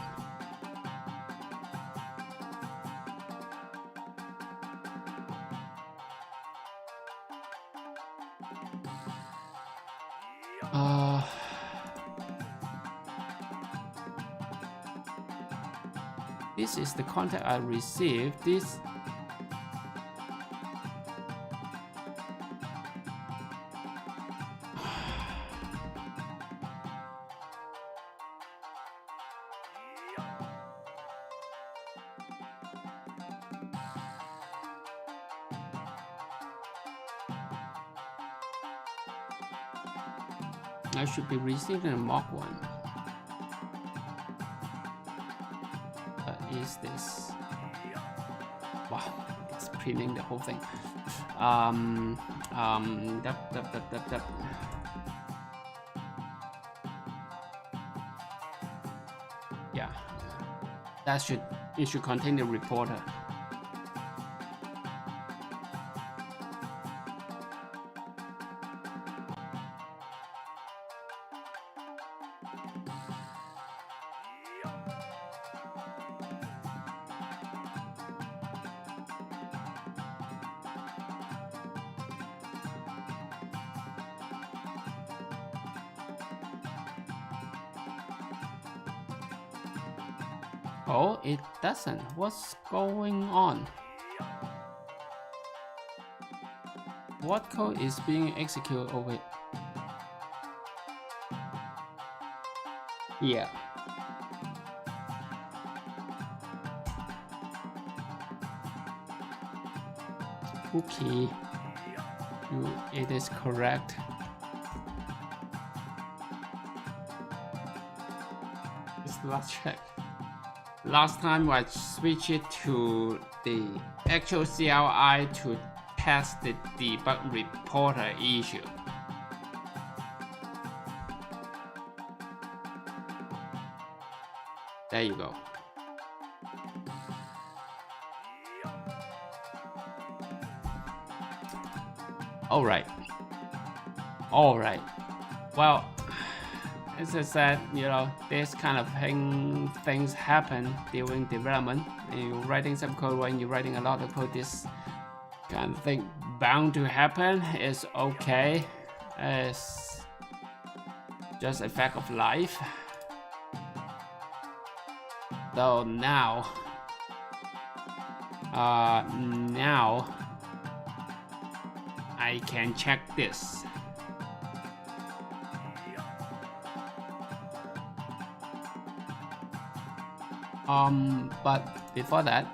A: This is the contact I received. This I should be receiving a mock one. What is this? Wow, it's printing the whole thing. Yeah, it should contain the reporter. Oh, it doesn't. What's going on? What code is being executed over it? Yeah. Okay. It is correct. Let's check. Last time I switched it to the actual CLI to test the debug reporter issue. There you go. All right. Well, as I said, this kind of things happen during development. You're writing some code, when you're writing a lot of code, this kind of thing bound to happen. It's okay. It's just a fact of life. So now I can check this. But before that,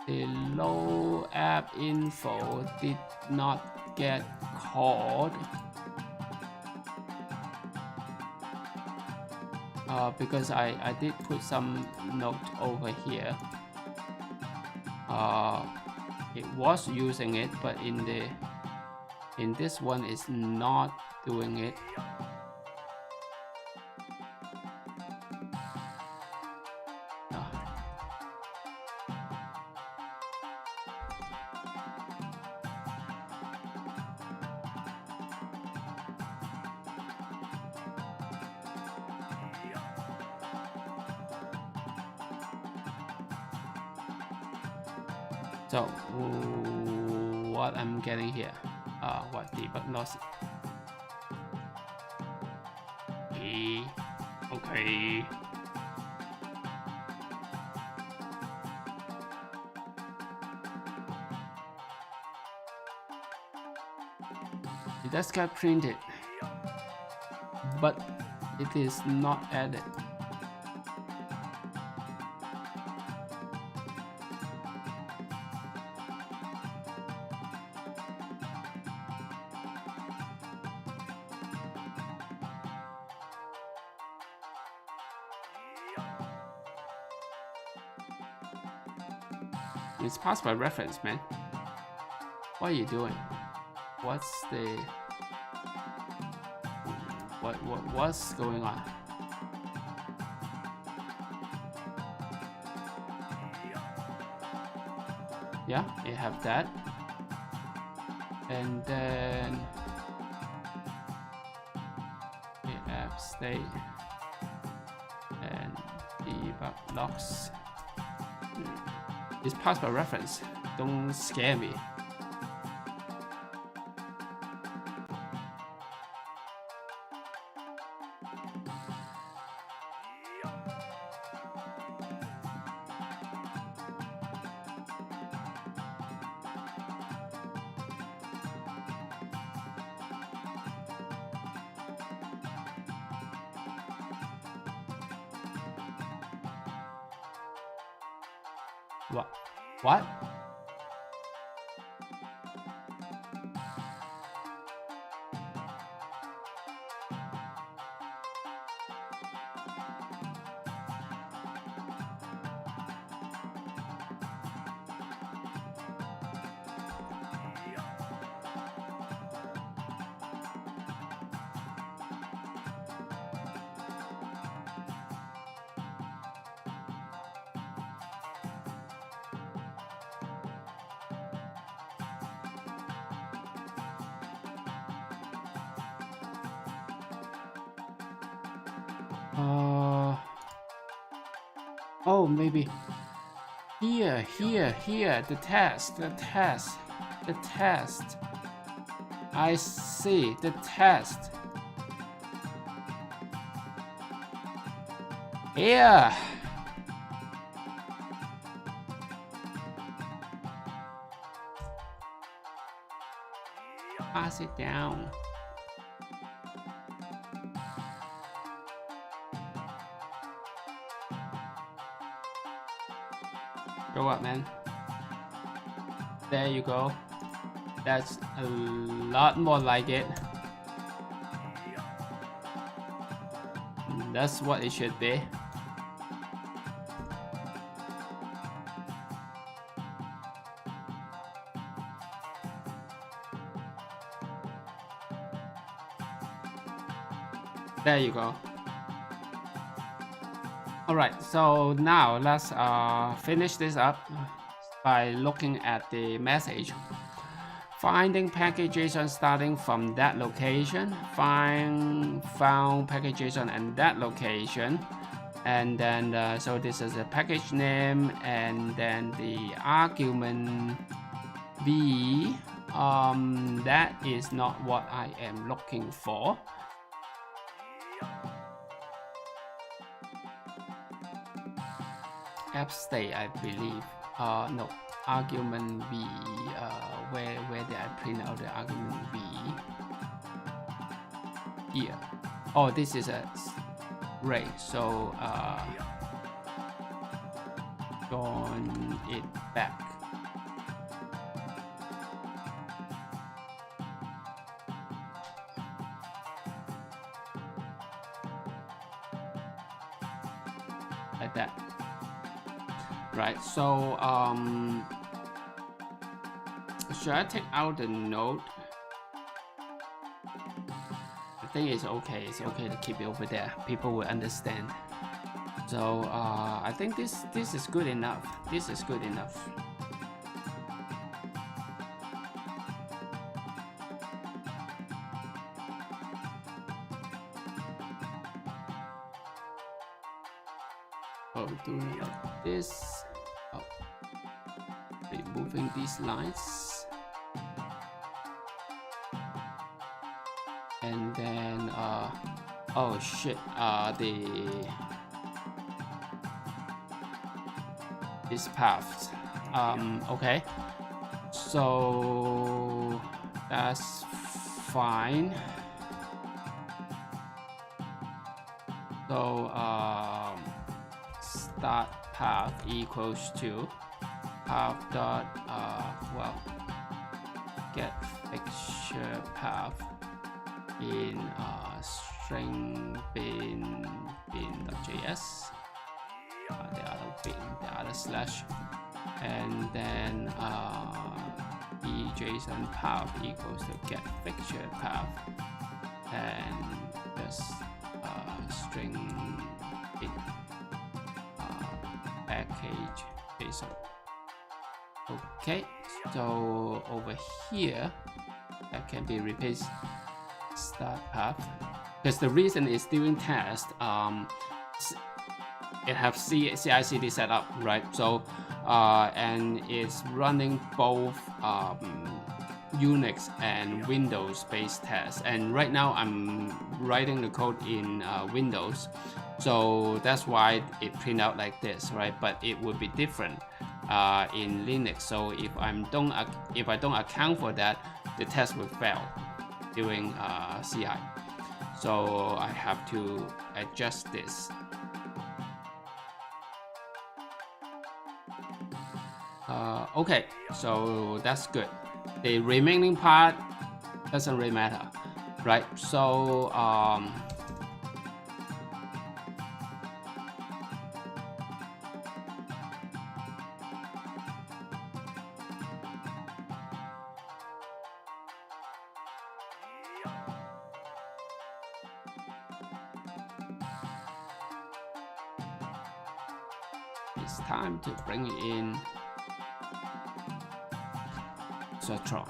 A: the low app info did not get called. Because I did put some note over here. It was using it, but in this one it's not doing it. So what I'm getting here, what debug loss? Okay. It does get printed, but it is not added. It's passed by reference, man. What are you doing? What's the what's going on? Yeah, you have that, and then we have state and debug logs. It's passed by reference. Don't scare me. What? Oh, maybe here, the test. I see, the test. Here. Pass it down. Go up, man. There you go. That's a lot more like it. That's what it should be. There you go. Alright, so now let's finish this up by looking at the message. Finding package.json starting from that location. Found package.json and that location. And then, so this is a package name, and then the argument B. That is not what I am looking for. App state, I believe. No, argument B. Where did I print out the argument B? Here. Oh, this is a array. So join it back. Like that. Right, so should I take out the node? I think it's okay. It's okay to keep it over there. People will understand. So I think this is good enough. This is good enough. Oh, doing it like this. Oh, removing these lines, and then oh shit, this path. Okay, so that's fine. So start path equals to path dot well, get fixture path in string bin.js, the other slash, and then JSON path equals to get fixture path, and just string it package JSON. Okay, so over here that can be replaced start path, because the reason is during test it have CI/CD set up, right? So and it's running both Unix and Windows based tests, and right now I'm writing the code in Windows, so that's why it print out like this, right? But it would be different in Linux. So if I don't account for that, the test will fail during CI. So I have to adjust this. Okay, so that's good. The remaining part doesn't really matter, right? So it's time to bring it in Certron.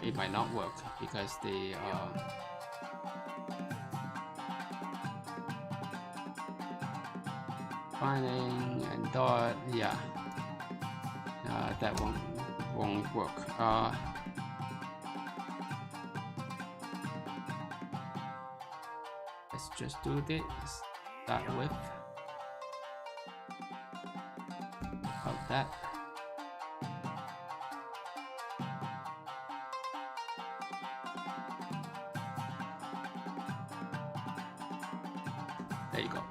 A: It might not work because the finding and dot, yeah, that won't work. Let's just do this. Start with about that. There you go.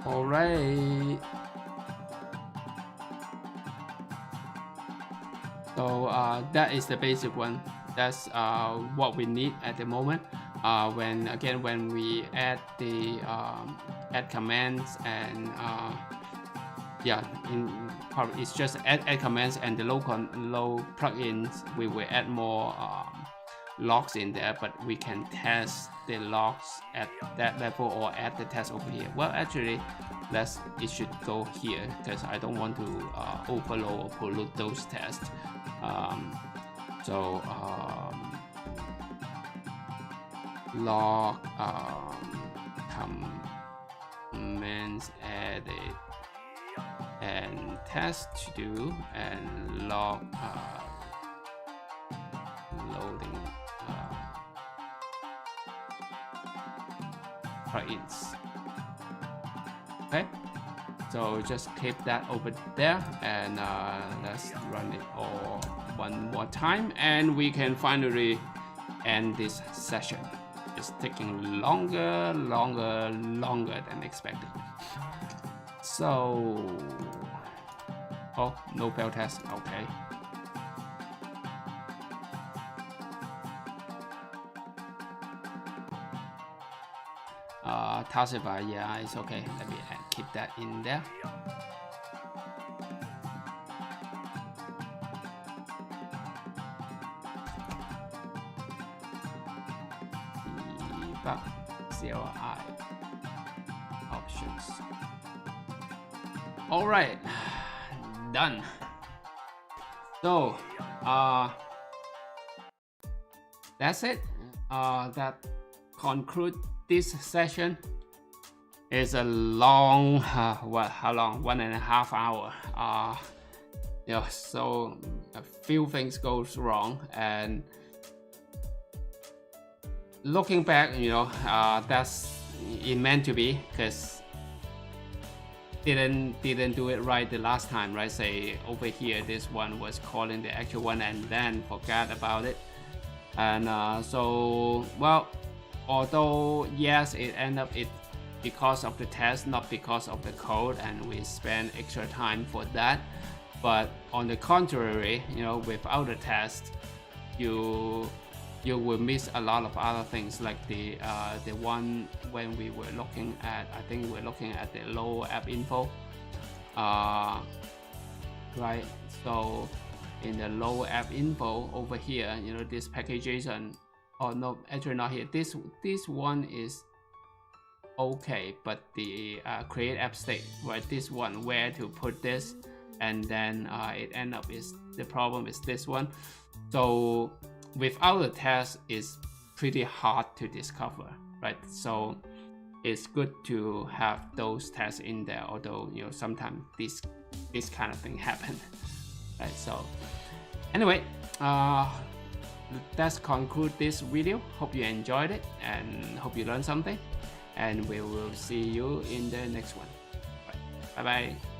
A: All right. So that is the basic one. That's what we need at the moment. When we add the add commands and yeah, it's just add commands and the low plugins. We will add more logs in there, but we can test the logs at that level or add the test over here. Well, actually, it should go here because I don't want to overload or pollute those tests. Log commands added and test to do, and log loading plugins. Okay, so just keep that over there, and let's run it all one more time, and we can finally end this session. It's taking longer than expected. So, oh, no fail test. Okay. Taskify, yeah, it's okay. Let me keep that in there. Debug CLI options. All right, done. So, that's it. That concludes this session. It's a long, how long? 1.5 hours. Yeah, so a few things goes wrong, and looking back, you know, that's it meant to be, because didn't do it right the last time, right? Say over here, this one was calling the actual one and then forgot about it, and so well, although yes, it end up it because of the test, not because of the code, and we spend extra time for that. But on the contrary, you know, without the test, you will miss a lot of other things, like the one when we were looking at, I think we're looking at the low app info, right? So in the low app info over here, you know, this package.json, oh no, actually not here. This one is okay, but the create app state, right? This one, where to put this, and then it end up is the problem is this one. So without the test, it's pretty hard to discover, right? So it's good to have those tests in there, although, you know, sometimes this kind of thing happen, right? So anyway, let's conclude this video. Hope you enjoyed it and hope you learned something, and we will see you in the next one. Bye bye.